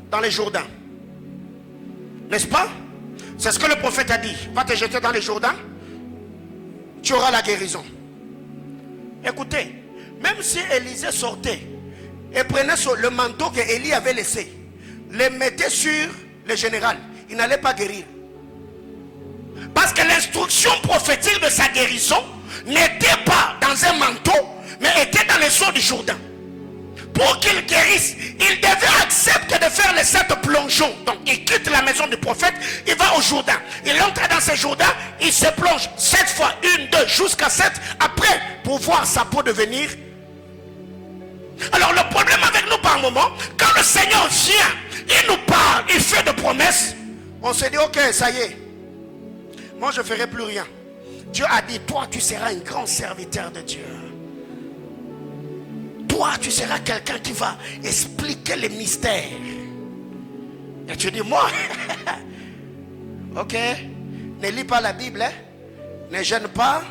dans les Jourdains. N'est-ce pas? C'est ce que le prophète a dit. Va te jeter dans les Jourdains, tu auras la guérison. Écoutez, même si Élisée sortait et prenait le manteau que Élie avait laissé, le mettait sur le général, il n'allait pas guérir. Parce que l'instruction prophétique de sa guérison n'était pas dans un manteau, mais était dans les eaux du Jourdain. Pour qu'il guérisse, il devait accepter de faire les 7 plongeons. Donc il quitte la maison du prophète, il va au Jourdain. Il entre dans ce Jourdain, il se plonge 7 fois, 1, 2, jusqu'à 7. Après, pour voir sa peau devenir. Alors le problème avec nous par moment, quand le Seigneur vient, il nous parle, il fait des promesses, on se dit ok, ça y est, moi je ne ferai plus rien. Dieu a dit, toi tu seras un grand serviteur de Dieu. Toi, tu seras quelqu'un qui va expliquer les mystères. Et tu dis, moi, ok, ne lis pas la Bible, hein? Ne gêne pas,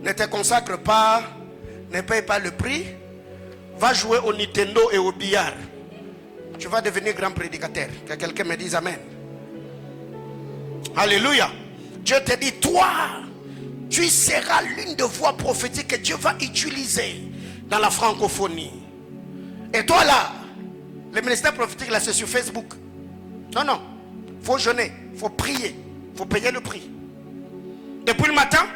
ne te consacre pas, ne paye pas le prix, va jouer au Nintendo et au billard. Tu vas devenir grand prédicateur. Que quelqu'un me dise Amen. Alléluia. Dieu te dit, toi, tu seras l'une des voix prophétiques que Dieu va utiliser dans la francophonie. Et toi là, le ministère prophétique là, c'est sur Facebook. Non, non, il faut jeûner, il faut prier, il faut payer le prix. Depuis le matin,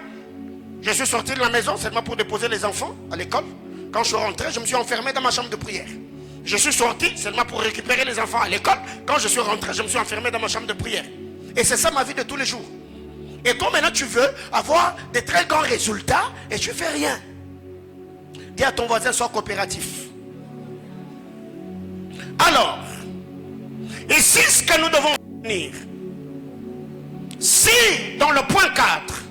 je suis sorti de la maison seulement pour déposer les enfants à l'école. Quand je suis rentré, je me suis enfermé dans ma chambre de prière. Je suis sorti seulement pour récupérer les enfants à l'école. Quand je suis rentré, je me suis enfermé dans ma chambre de prière. Et c'est ça ma vie de tous les jours. Et toi maintenant tu veux avoir de très grands résultats et tu fais rien. Dis à ton voisin, sois coopératif. Alors, ici ce que nous devons retenir, si dans le point 4,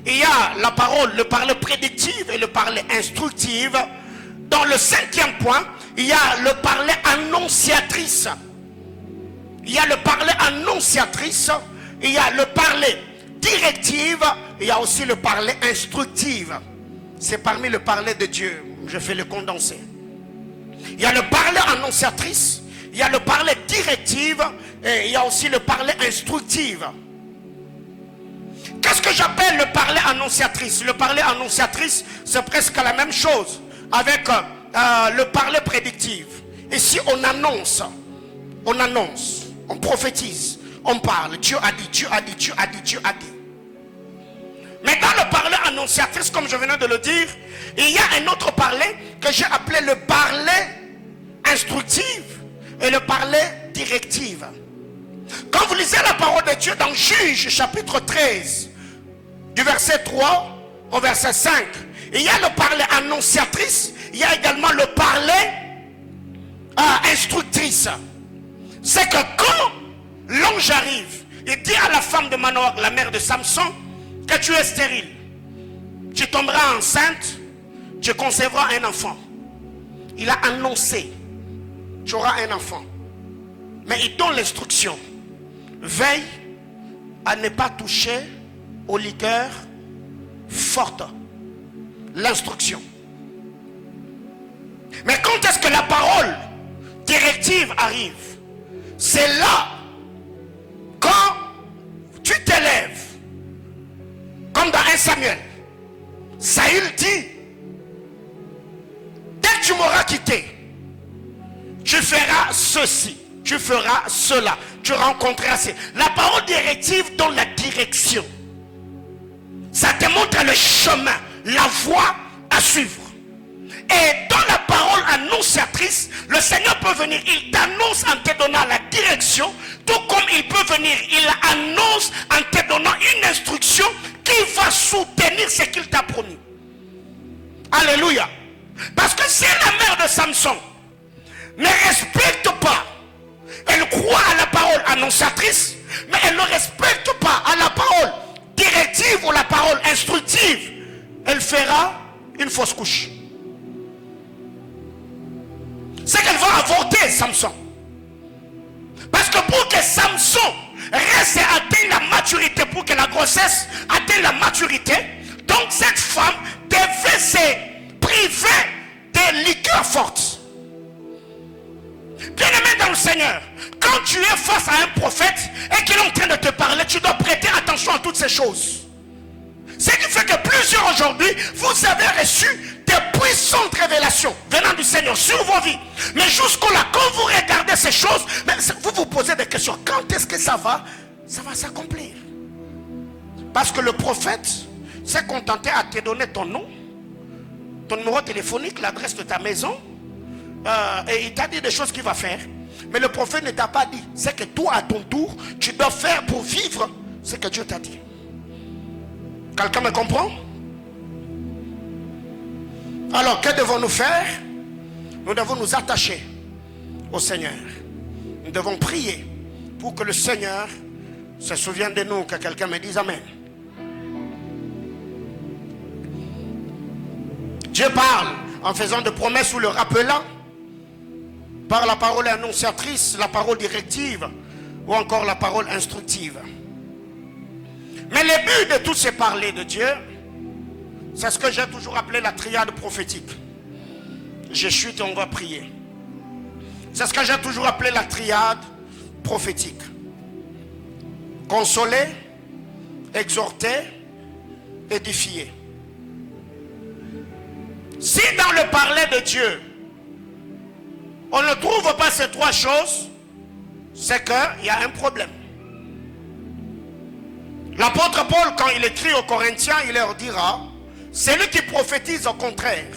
il y a la parole, le parler prédictif et le parler instructif, dans le 5e point, il y a le parler annonciatrice. Il y a le parler annonciatrice, il y a le parler directive, il y a aussi le parler instructive. C'est parmi le parler de Dieu. Je fais le condensé. Il y a le parler annonciatrice, il y a le parler directive et il y a aussi le parler instructive. Qu'est-ce que j'appelle le parler annonciatrice? Le parler annonciatrice, c'est presque la même chose avec le parler prédictif. Ici, on annonce, on prophétise, on parle. Dieu a dit, Dieu a dit, Dieu a dit, Dieu a dit. Mais dans le parler annonciatrice, comme je venais de le dire, il y a un autre parler que j'ai appelé le parler instructif et le parler directif. Quand vous lisez la parole de Dieu dans Juge chapitre 13, du verset 3 au verset 5, il y a le parler annonciatrice, il y a également le parler instructrice. C'est que quand l'ange arrive, il dit à la femme de Manoah, la mère de Samson, que tu es stérile. Tu tomberas enceinte, tu concevras un enfant. Il a annoncé, tu auras un enfant. Mais il donne l'instruction. Veille à ne pas toucher aux liqueurs fortes. L'instruction. Mais quand est-ce que la parole directive arrive? C'est là, quand tu t'élèves, comme dans 1 Samuel, Saül dit, dès que tu m'auras quitté, tu feras ceci, tu feras cela, tu rencontreras ceci. La parole directive donne la direction. Ça te montre le chemin, la voie à suivre. Et dans la parole annonciatrice, le Seigneur peut venir, il t'annonce en te donnant la direction, tout comme il peut venir, il annonce en te donnant une instruction qui va soutenir ce qu'il t'a promis. Alléluia. Parce que si la mère de Samson ne respecte pas, elle croit à la parole annonciatrice, mais elle ne respecte pas à la parole directive ou la parole instructive, elle fera une fausse couche. C'est qu'elle va avorter Samson. Parce que pour que Samson reste et atteigne la maturité, pour que la grossesse atteigne la maturité, donc cette femme devait se priver des liqueurs fortes. Bien-aimé dans le Seigneur, quand tu es face à un prophète et qu'il est en train de te parler, tu dois prêter attention à toutes ces choses. Ce qui fait que plusieurs aujourd'hui, vous avez reçu des puissantes révélations venant du Seigneur sur vos vies. Mais jusqu'au-là, quand vous regardez ces choses, vous vous posez des questions. Quand est-ce que ça va s'accomplir? Parce que le prophète s'est contenté à te donner ton nom, ton numéro téléphonique, l'adresse de ta maison, et il t'a dit des choses qu'il va faire. Mais le prophète ne t'a pas dit. C'est que toi, à ton tour, tu dois faire pour vivre ce que Dieu t'a dit. Quelqu'un me comprend? Alors, que devons-nous faire? Nous devons nous attacher au Seigneur. Nous devons prier pour que le Seigneur se souvienne de nous. Que quelqu'un me dise Amen. Dieu parle en faisant des promesses ou le rappelant par la parole annonciatrice, la parole directive ou encore la parole instructive. Mais le but de tout ce parler de Dieu, c'est ce que j'ai toujours appelé la triade prophétique. Je chute et on va prier. C'est ce que j'ai toujours appelé la triade prophétique. Consoler, exhorter, édifier. Si dans le parler de Dieu, on ne trouve pas ces trois choses, c'est qu'il y a un problème. L'apôtre Paul, quand il écrit aux Corinthiens, il leur dira, celui qui prophétise au contraire,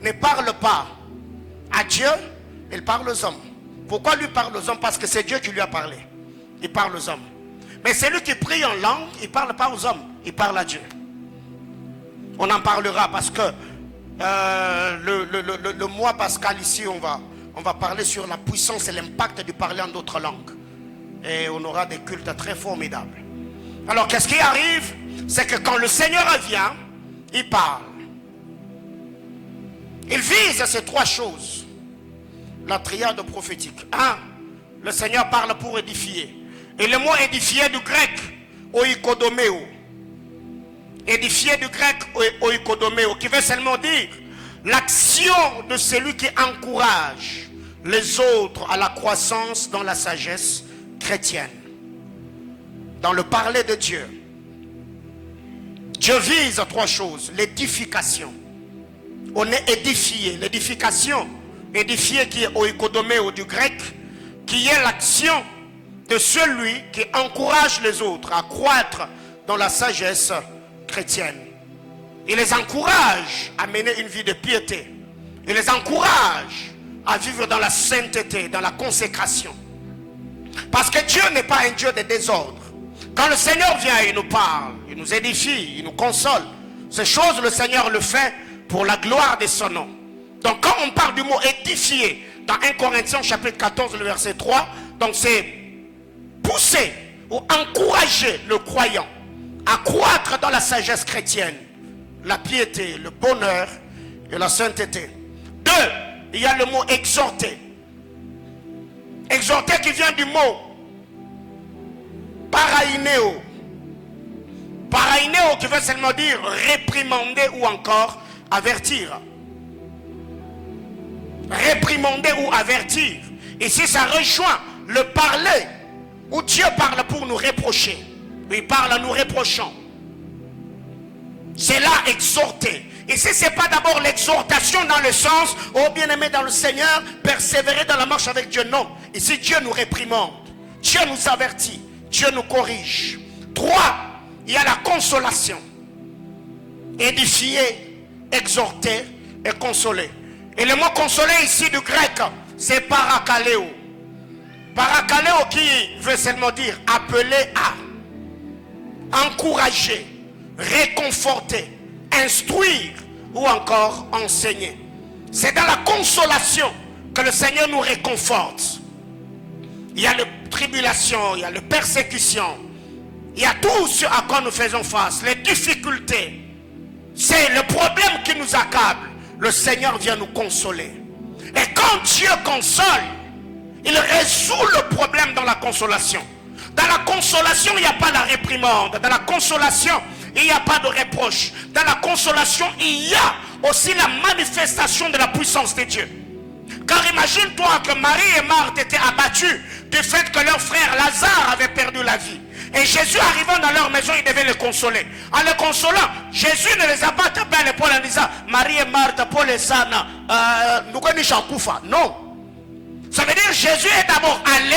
ne parle pas à Dieu, il parle aux hommes. Pourquoi lui parle aux hommes? Parce que c'est Dieu qui lui a parlé. Il parle aux hommes. Mais celui qui prie en langue, il ne parle pas aux hommes, il parle à Dieu. On en parlera parce que le mois pascal ici, on va parler sur la puissance et l'impact du parler en d'autres langues. Et on aura des cultes très formidables. Alors qu'est-ce qui arrive? C'est que quand le Seigneur vient, il parle. Il vise ces trois choses. La triade prophétique. 1. Le Seigneur parle pour édifier. Et le mot édifier du grec, oikodomeo. Édifier du grec, oikodomeo, qui veut seulement dire l'action de celui qui encourage les autres à la croissance dans la sagesse chrétienne. Dans le parler de Dieu. Dieu vise à trois choses. L'édification. On est édifié. L'édification, édifié qui est oikodomeo du grec, qui est l'action de celui qui encourage les autres à croître dans la sagesse chrétienne. Il les encourage à mener une vie de piété. Il les encourage à vivre dans la sainteté, dans la consécration. Parce que Dieu n'est pas un Dieu de désordre. Quand le Seigneur vient et nous parle, il nous édifie, il nous console. Ces choses, le Seigneur le fait pour la gloire de son nom. Donc quand on parle du mot édifier, dans 1 Corinthiens chapitre 14, le verset 3, donc c'est pousser ou encourager le croyant à croître dans la sagesse chrétienne, la piété, le bonheur et la sainteté. 2, il y a le mot exhorter. Exhorter qui vient du mot paraineo. Paraineo qui veut seulement dire réprimander ou encore avertir. Réprimander ou avertir. Ici ça rejoint le parler où Dieu parle pour nous reprocher. Il parle en nous reprochant. C'est là exhorter. Ici ce n'est pas d'abord l'exhortation dans le sens, oh bien-aimé dans le Seigneur, persévérer dans la marche avec Dieu. Non. Ici Dieu nous réprimande. Dieu nous avertit. Dieu nous corrige. 3. Il y a la consolation. Édifier, exhorter et consoler. Et le mot consoler ici du grec, c'est parakaleo. Parakaleo qui veut seulement dire appeler à, encourager, réconforter, instruire ou encore enseigner. C'est dans la consolation que le Seigneur nous réconforte. Il y a les tribulations, il y a les persécutions, il y a tout ce à quoi nous faisons face, les difficultés. C'est le problème qui nous accable. Le Seigneur vient nous consoler. Et quand Dieu console, il résout le problème dans la consolation. Dans la consolation, il n'y a pas la réprimande. Dans la consolation, il n'y a pas de reproche. Dans la consolation, il y a aussi la manifestation de la puissance de Dieu. Car imagine-toi que Marie et Marthe étaient abattues du fait que leur frère Lazare avait perdu la vie. Et Jésus arrivant dans leur maison, il devait les consoler. En les consolant, Jésus ne les a pas tapés à l'épaule en disant Marie et Marthe, Paul et Sana, non. Ça veut dire Jésus est d'abord allé,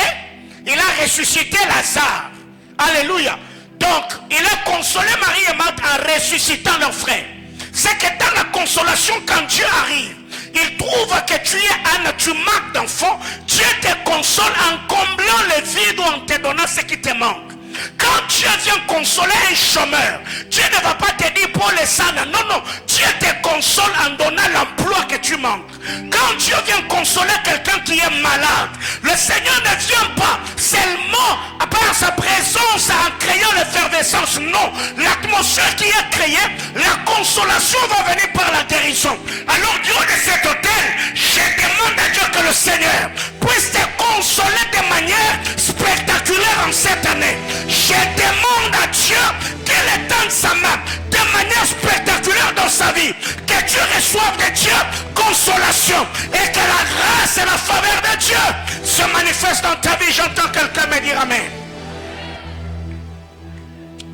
il a ressuscité Lazare. Alléluia. Donc, il a consolé Marie et Marthe en ressuscitant leur frère. C'est que dans la consolation, quand Dieu arrive, il trouve que tu es tu manques d'enfant. Dieu te console en comblant le vide ou en te donnant ce qui te manque. Quand Dieu vient consoler un chômeur, Dieu ne va pas te dire pour les sana. Non, non. Dieu te console en donnant l'emploi que tu manques. Quand Dieu vient consoler quelqu'un qui est malade, le Seigneur ne vient pas seulement par sa présence en créant l'effervescence. Non. L'atmosphère qui est créée, la consolation va venir par la guérison. Alors, Dieu de cet hôtel, je demande à Dieu que le Seigneur puisse te consoler de manière spectaculaire en cette année. Je demande à Dieu qu'il étende sa main de manière spectaculaire dans sa vie. Que Dieu reçoive de Dieu consolation et que la grâce et la faveur de Dieu se manifestent dans ta vie. J'entends quelqu'un me dire amen.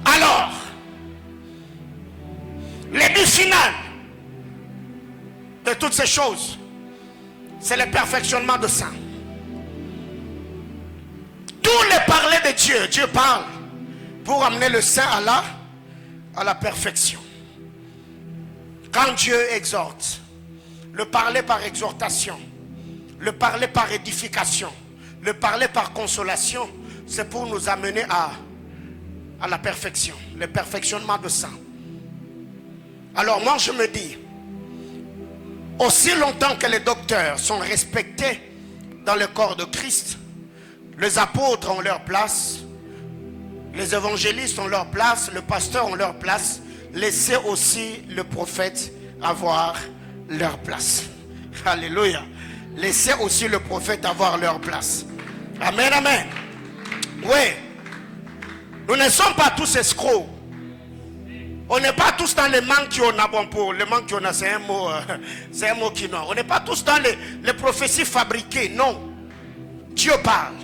Alors, le but final de toutes ces choses, c'est le perfectionnement de ça. Tous les parler de Dieu, Dieu parle pour amener le saint à la perfection. Quand Dieu exhorte, le parler par exhortation, le parler par édification, le parler par consolation, c'est pour nous amener à la perfection, le perfectionnement de ça. Alors moi je me dis, aussi longtemps que les docteurs sont respectés dans le corps de Christ, les apôtres ont leur place, les évangélistes ont leur place, le pasteur ont leur place, laissez aussi le prophète avoir leur place. Alléluia. Laissez aussi le prophète avoir leur place. Amen, amen. Oui. Nous ne sommes pas tous escrocs. On n'est pas tous dans les manquiona. Bon, pour les manquiona, c'est un mot qui non. On n'est pas tous dans les prophéties fabriquées. Non. Dieu parle.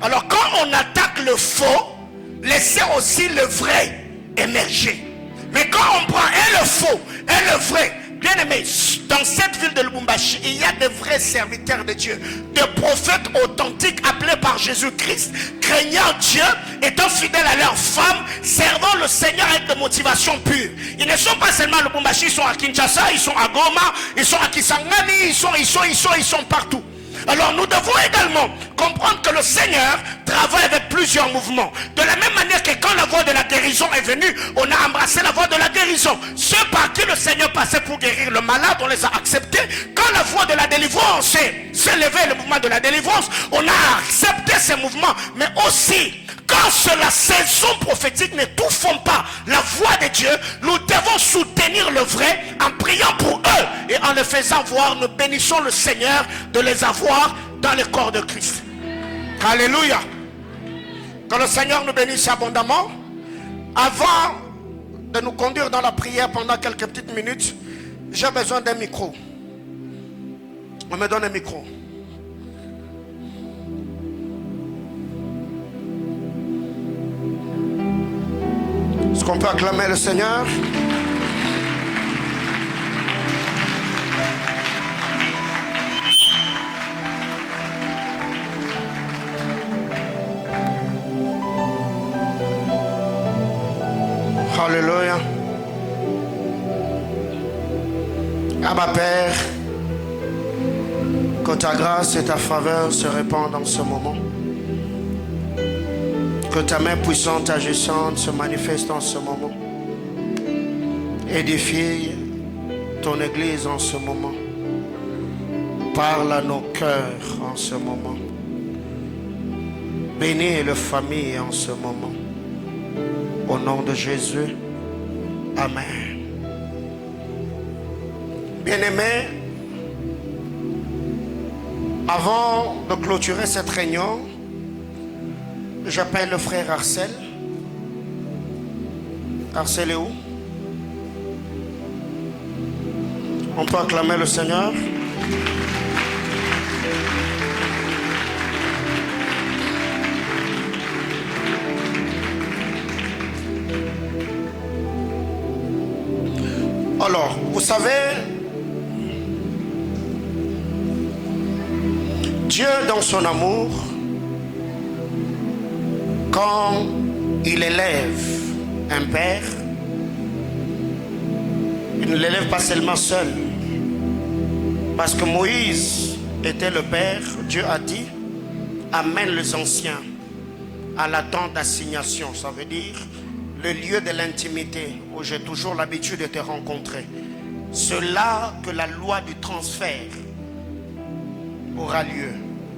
Alors quand on attaque le faux, laissez aussi le vrai émerger. Mais quand on prend et le faux et le vrai, bien aimé, dans cette ville de Lubumbashi, il y a des vrais serviteurs de Dieu, des prophètes authentiques appelés par Jésus-Christ, craignant Dieu, étant fidèles à leurs femmes, servant le Seigneur avec des motivations pures. Ils ne sont pas seulement à Lubumbashi, ils sont à Kinshasa, ils sont à Goma, ils sont à Kisangani, ils sont partout. Alors nous devons également comprendre que le Seigneur travaille avec plusieurs mouvements. De la même manière que quand la voie de la guérison est venue, on a embrassé la voie de la guérison. Ceux par qui le Seigneur passait pour guérir le malade, on les a acceptés. Quand la voie de la délivrance s'est levée, le mouvement de la délivrance, on a accepté ces mouvements. Mais aussi, quand la saison prophétique n'étouffons pas la voix de Dieu, nous devons soutenir le vrai en priant pour eux et en les faisant voir. Nous bénissons le Seigneur de les avoir dans le corps de Christ. Alléluia. Que le Seigneur nous bénisse abondamment. Avant de nous conduire dans la prière pendant quelques petites minutes, j'ai besoin d'un micro. On me donne un micro. Est-ce qu'on peut acclamer le Seigneur? Alléluia. Abba Père, que ta grâce et ta faveur se répandent en ce moment. Que ta main puissante, agissante se manifeste en ce moment. Édifie ton Église en ce moment. Parle à nos cœurs en ce moment. Bénis les familles en ce moment. Au nom de Jésus. Amen. Bien-aimés, avant de clôturer cette réunion, j'appelle le frère Arcel. Arcel est où? On peut acclamer le Seigneur. Alors, vous savez, Dieu dans son amour, quand il élève un père, il ne l'élève pas seulement seul. Parce que Moïse était le père, Dieu a dit, amène les anciens à la tente d'assignation. Ça veut dire le lieu de l'intimité où j'ai toujours l'habitude de te rencontrer. C'est là que la loi du transfert aura lieu.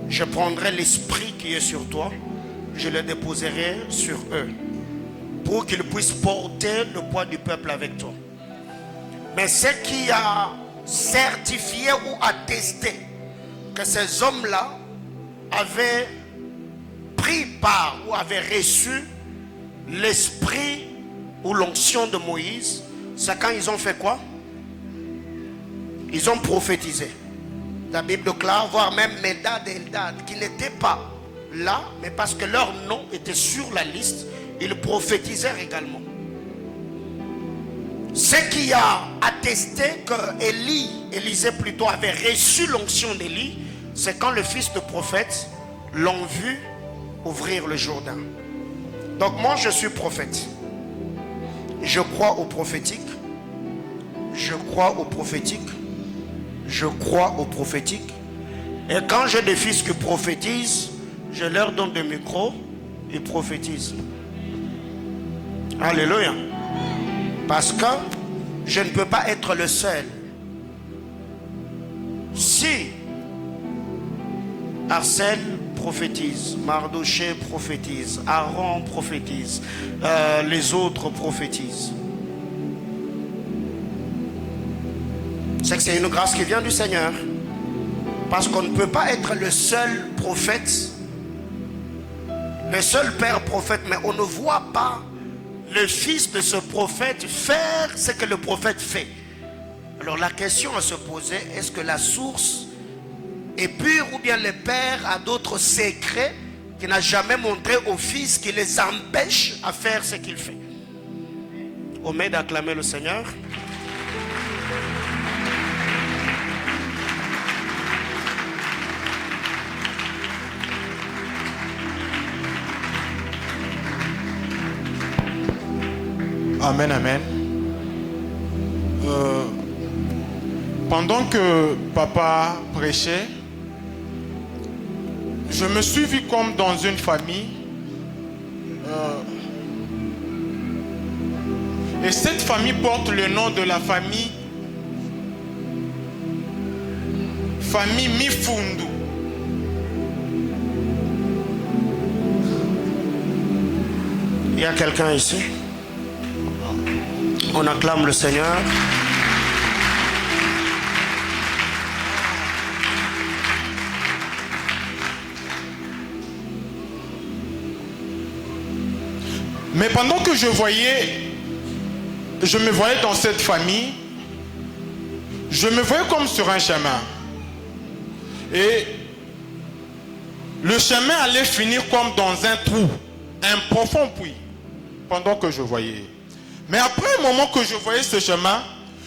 Je prendrai l'esprit qui est sur toi, je le déposerai sur eux pour qu'ils puissent porter le poids du peuple avec toi. Mais ce qui a certifié ou attesté que ces hommes-là avaient pris part ou avaient reçu l'esprit ou l'onction de Moïse, c'est quand ils ont fait quoi? Ils ont prophétisé. La Bible déclare, voire même Médad et Eldad, qui n'étaient pas là, mais parce que leur nom était sur la liste, ils prophétisèrent également. Ce qui a attesté que Élisée plutôt avait reçu l'onction d'Élie, c'est quand le fils de prophète l'ont vu ouvrir le Jourdain. Donc moi je suis prophète. Je crois au prophétique. Je crois au prophétique. Je crois au prophétique. Et quand j'ai des fils qui prophétisent, je leur donne des micros, ils prophétisent. Alléluia. Parce que je ne peux pas être le seul. Si Arsène prophétise, Mardoché prophétise, Aaron prophétise, les autres prophétisent, c'est que c'est une grâce qui vient du Seigneur. Parce qu'on ne peut pas être le seul prophète, le seul père prophète, mais on ne voit pas le fils de ce prophète faire ce que le prophète fait. Alors la question à se poser, est-ce que la source est pure ou bien le père a d'autres secrets qu'il n'a jamais montré au fils qui les empêche à faire ce qu'il fait? On met d'acclamer le Seigneur. Amen, amen. Pendant que papa prêchait, je me suis vu comme dans une famille. Et cette famille porte le nom de la famille Mifundu. Il y a quelqu'un ici? On acclame le Seigneur. Mais pendant que je me voyais dans cette famille, je me voyais comme sur un chemin. Et le chemin allait finir comme dans un trou, un profond puits, pendant que je voyais. Mais après un moment que je voyais ce chemin,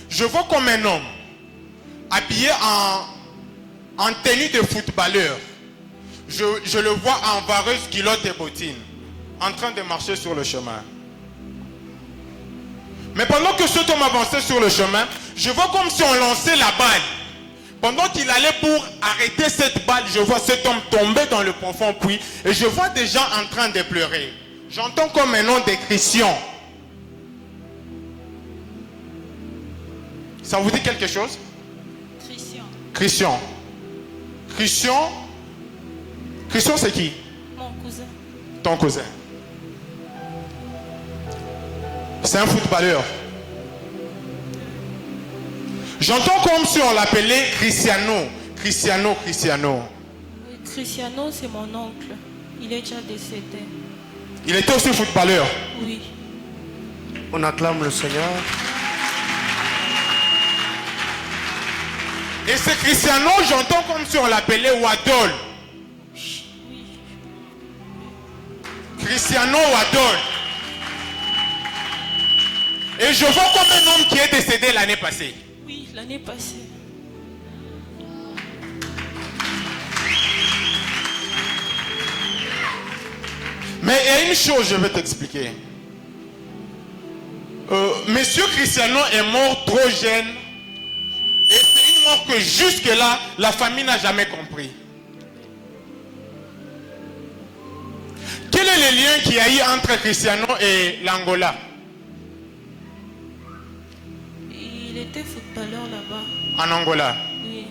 je vois comme un homme habillé en tenue de footballeur. Je le vois en vareuse, culotte et bottines, en train de marcher sur le chemin. Mais pendant que cet homme avançait sur le chemin, je vois comme si on lançait la balle. Pendant qu'il allait pour arrêter cette balle, je vois cet homme tomber dans le profond puits et je vois des gens en train de pleurer. J'entends comme un nom de Christian. Ça vous dit quelque chose? Christian. Christian, c'est qui? Mon cousin. Ton cousin. C'est un footballeur. J'entends comme si on l'appelait Cristiano. Oui, Cristiano, c'est mon oncle. Il est déjà décédé. Il était aussi footballeur. Oui. On acclame le Seigneur. Et ce Cristiano, j'entends comme si on l'appelait Wadol. Cristiano Wadol. Et je vois comme un homme qui est décédé l'année passée. Oui, l'année passée. Mais il y a une chose, je vais t'expliquer. Monsieur Cristiano est mort trop jeune. Et c'est une mort que jusque-là, la famille n'a jamais compris. Quel est le lien qu'il y a eu entre Cristiano et l'Angola? Il était footballeur là-bas. En Angola. Oui.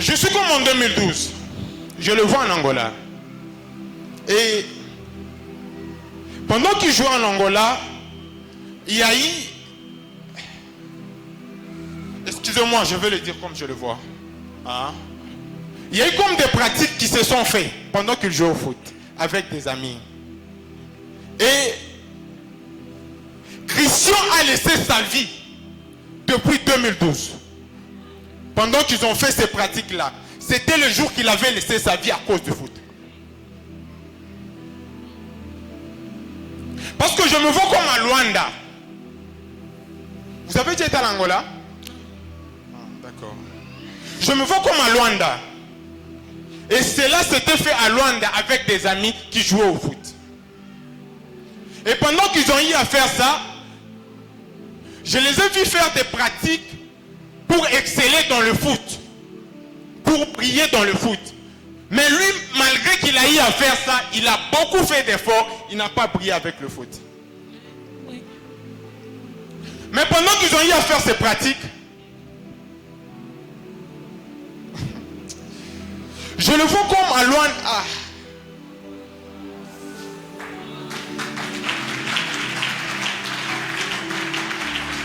Je suis comme en 2012. Je le vois en Angola. Et pendant qu'il jouait en Angola, il y a eu... Excusez-moi, je vais le dire comme je le vois. Hein? Il y a eu comme des pratiques qui se sont faites pendant qu'il jouait au foot avec des amis. Et Christian a laissé sa vie depuis 2012. Pendant qu'ils ont fait ces pratiques-là, c'était le jour qu'il avait laissé sa vie à cause du foot. Parce que je me vois comme à Luanda. Vous avez déjà été à l'Angola? D'accord. Je me vois comme à Luanda. Et cela s'était fait à Luanda avec des amis qui jouaient au foot. Et pendant qu'ils ont eu à faire ça, je les ai vus faire des pratiques pour exceller dans le foot. Pour briller dans le foot. Mais lui, malgré qu'il a eu à faire ça, il a beaucoup fait d'efforts, il n'a pas brillé avec le foot. Oui. Mais pendant qu'ils ont eu à faire ces pratiques, je le vois comme à loin. Ah.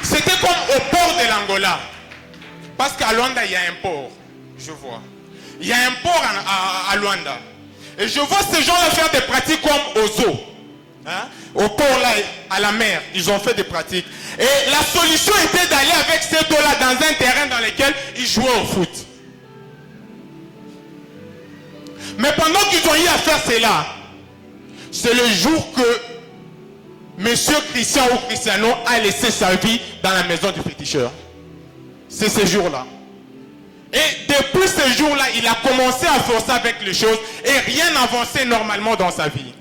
C'était comme au port de l'Angola. Parce qu'à Luanda, il y a un port. Je vois. Il y a un port à Luanda. Et je vois ces gens-là faire des pratiques comme aux eaux. Hein? Au port là, à la mer, ils ont fait des pratiques. Et la solution était d'aller avec ces eaux-là dans un terrain dans lequel ils jouaient au foot. Mais pendant qu'ils ont eu à faire cela, c'est le jour que Monsieur Christian ou Cristiano a laissé sa vie dans la maison du féticheur. C'est ce jour-là. Et depuis ce jour-là, il a commencé à forcer avec les choses et rien n'avançait normalement dans sa vie.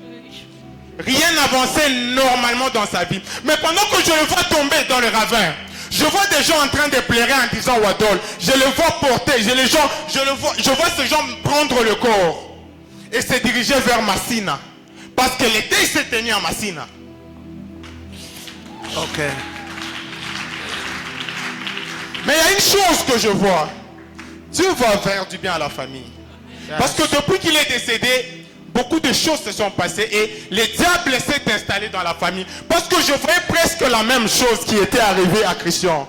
Rien n'avançait normalement dans sa vie. Mais pendant que je le vois tomber dans le ravin, je vois des gens en train de pleurer en disant Wadol. Je le vois porter, je vois ces gens prendre le corps et se diriger vers Massina. Parce que l'été il s'est tenu à Massina. Ok. Mais il y a une chose que je vois. Dieu va faire du bien à la famille. Yes. Parce que depuis qu'il est décédé, beaucoup de choses se sont passées et le diable s'est installé dans la famille. Parce que je voyais presque la même chose qui était arrivée à Christian.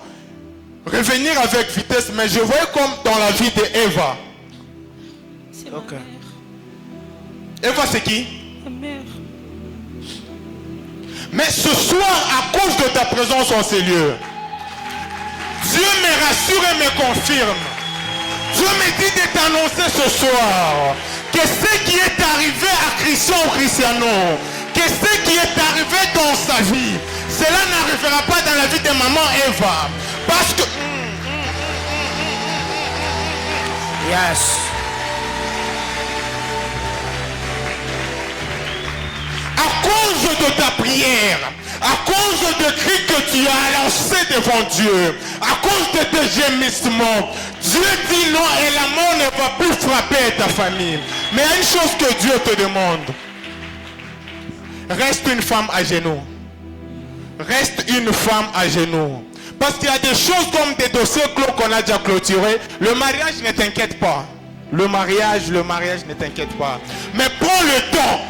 Revenir avec vitesse, mais je voyais comme dans la vie d'Eva. C'est Ok. ma mère. Eva, c'est qui? Ma mère. Mais ce soir, à cause de ta présence en ces lieux, Dieu me rassure et me confirme. Dieu me dit de t'annoncer ce soir que ce qui est arrivé à Christian ou Cristiano, que ce qui est arrivé dans sa vie, cela n'arrivera pas dans la vie de maman Eva. Parce que... Yes. À cause de ta prière, à cause de cris que tu as lancés devant Dieu, à cause de tes gémissements, Dieu dit non et la mort ne va plus frapper ta famille. Mais il y a une chose que Dieu te demande. Reste une femme à genoux. Reste une femme à genoux. Parce qu'il y a des choses comme des dossiers clos qu'on a déjà clôturés. Le mariage ne t'inquiète pas. Le mariage ne t'inquiète pas. Mais prends le temps.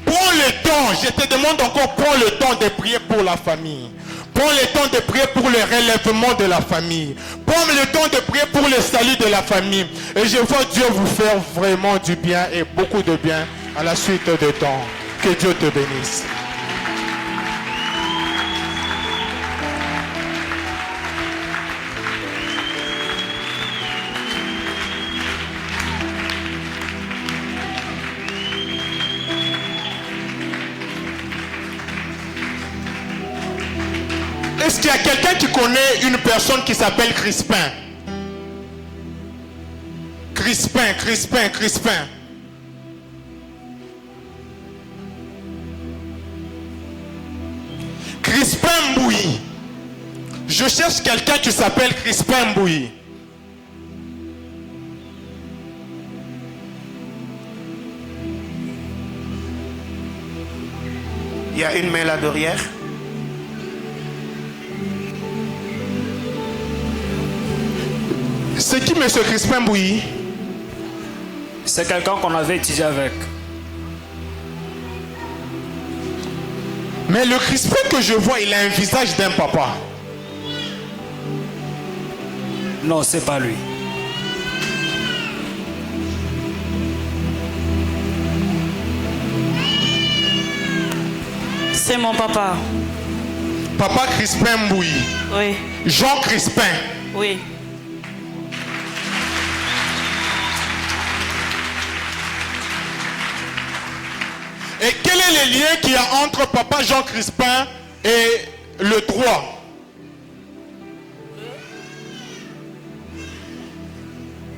Prends le temps, je te demande encore, prends le temps de prier pour la famille. Prends le temps de prier pour le relèvement de la famille. Prends le temps de prier pour le salut de la famille. Et je vois Dieu vous faire vraiment du bien et beaucoup de bien à la suite de temps. Que Dieu te bénisse. Est-ce qu'il y a quelqu'un qui connaît une personne qui s'appelle Crispin? Crispin. Crispin Mbouyi. Je cherche quelqu'un qui s'appelle Crispin Mbouyi. Il y a une main là derrière. C'est qui M. Crispin Mbouyi? C'est quelqu'un qu'on avait étudié avec. Mais le Crispin que je vois, il a un visage d'un papa. Non, c'est pas lui. C'est mon papa. Papa Crispin Mbouyi. Oui, Jean Crispin. oui. Et quel est le lien qu'il y a entre papa Jean Crispin et le droit?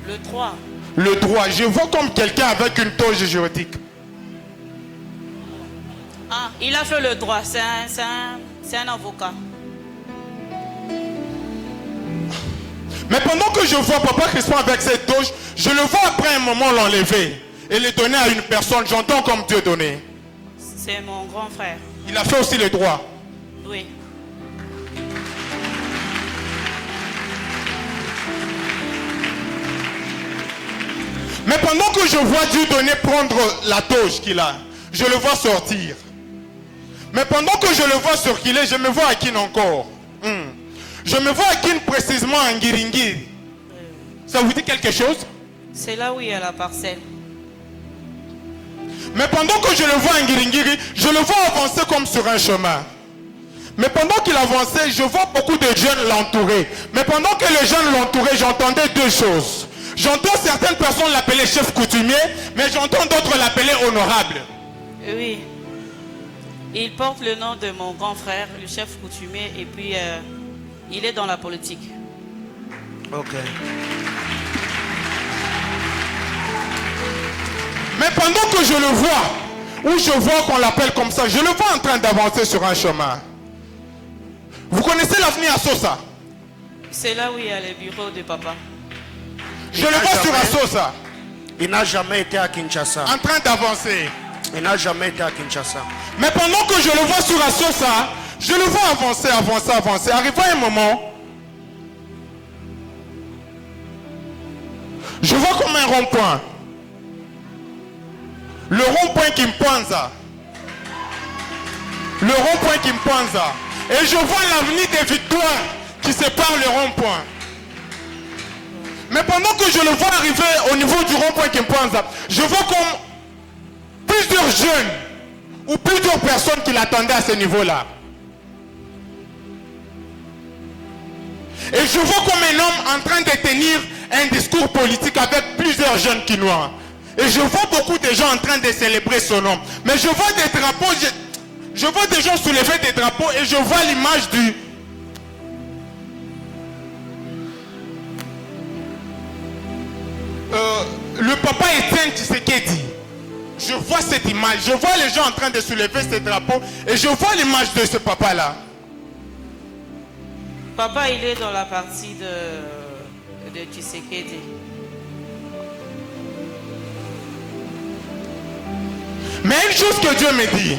Le 3. Le droit. Je vois comme quelqu'un avec une toge juridique. Ah, il a fait le droit. C'est un avocat. Mais pendant que je vois papa Crispin avec cette toge, je le vois après un moment l'enlever. et les donner à une personne, j'entends comme Dieu donné. C'est mon grand frère. Il a fait aussi le droit. Oui. Mais pendant que je vois Dieu donner prendre la toge qu'il a, je le vois sortir. Mais pendant que je le vois circuler, je me vois à Kin encore. Je me vois à Kin précisément en Ngiringiri. Ça vous dit quelque chose? C'est là où il y a la parcelle. Mais pendant que je le vois en Ngiringiri, je le vois avancer comme sur un chemin. Mais pendant qu'il avançait, je vois beaucoup de jeunes l'entourer. Mais pendant que les jeunes l'entouraient, j'entendais deux choses. J'entends certaines personnes l'appeler chef coutumier, mais j'entends d'autres l'appeler honorable. Oui. Il porte le nom de mon grand frère, le chef coutumier, et puis il est dans la politique. Ok. Mais pendant que je le vois, ou je vois qu'on l'appelle comme ça, je le vois en train d'avancer sur un chemin. Vous connaissez l'avenir à Sosa? C'est là où il y a les bureaux de papa. Je le vois sur Assosa, Il n'a jamais été à Kinshasa. en train d'avancer. Il n'a jamais été à Kinshasa. Mais pendant que je le vois sur Assosa, je le vois avancer, avancer, avancer. Arrivé à un moment, je vois comme un rond-point. Le rond-point qui me pointe. Le rond-point qui me pointe. Et je vois l'avenir des victoires qui sépare le rond-point. Mais pendant que je le vois arriver au niveau du rond-point qui me pointe, je vois comme plusieurs jeunes ou plusieurs personnes qui l'attendaient à ce niveau-là. Et je vois comme un homme en train de tenir un discours politique avec plusieurs jeunes Kinois. Et je vois beaucoup de gens en train de célébrer son nom. Mais je vois des drapeaux, je vois des gens soulever des drapeaux et je vois l'image du... le papa Etienne Tshisekedi. Je vois cette image, je vois les gens en train de soulever ces drapeaux et je vois l'image de ce papa-là. Papa, il est dans la partie de Tshisekedi. Mais une chose que Dieu me dit,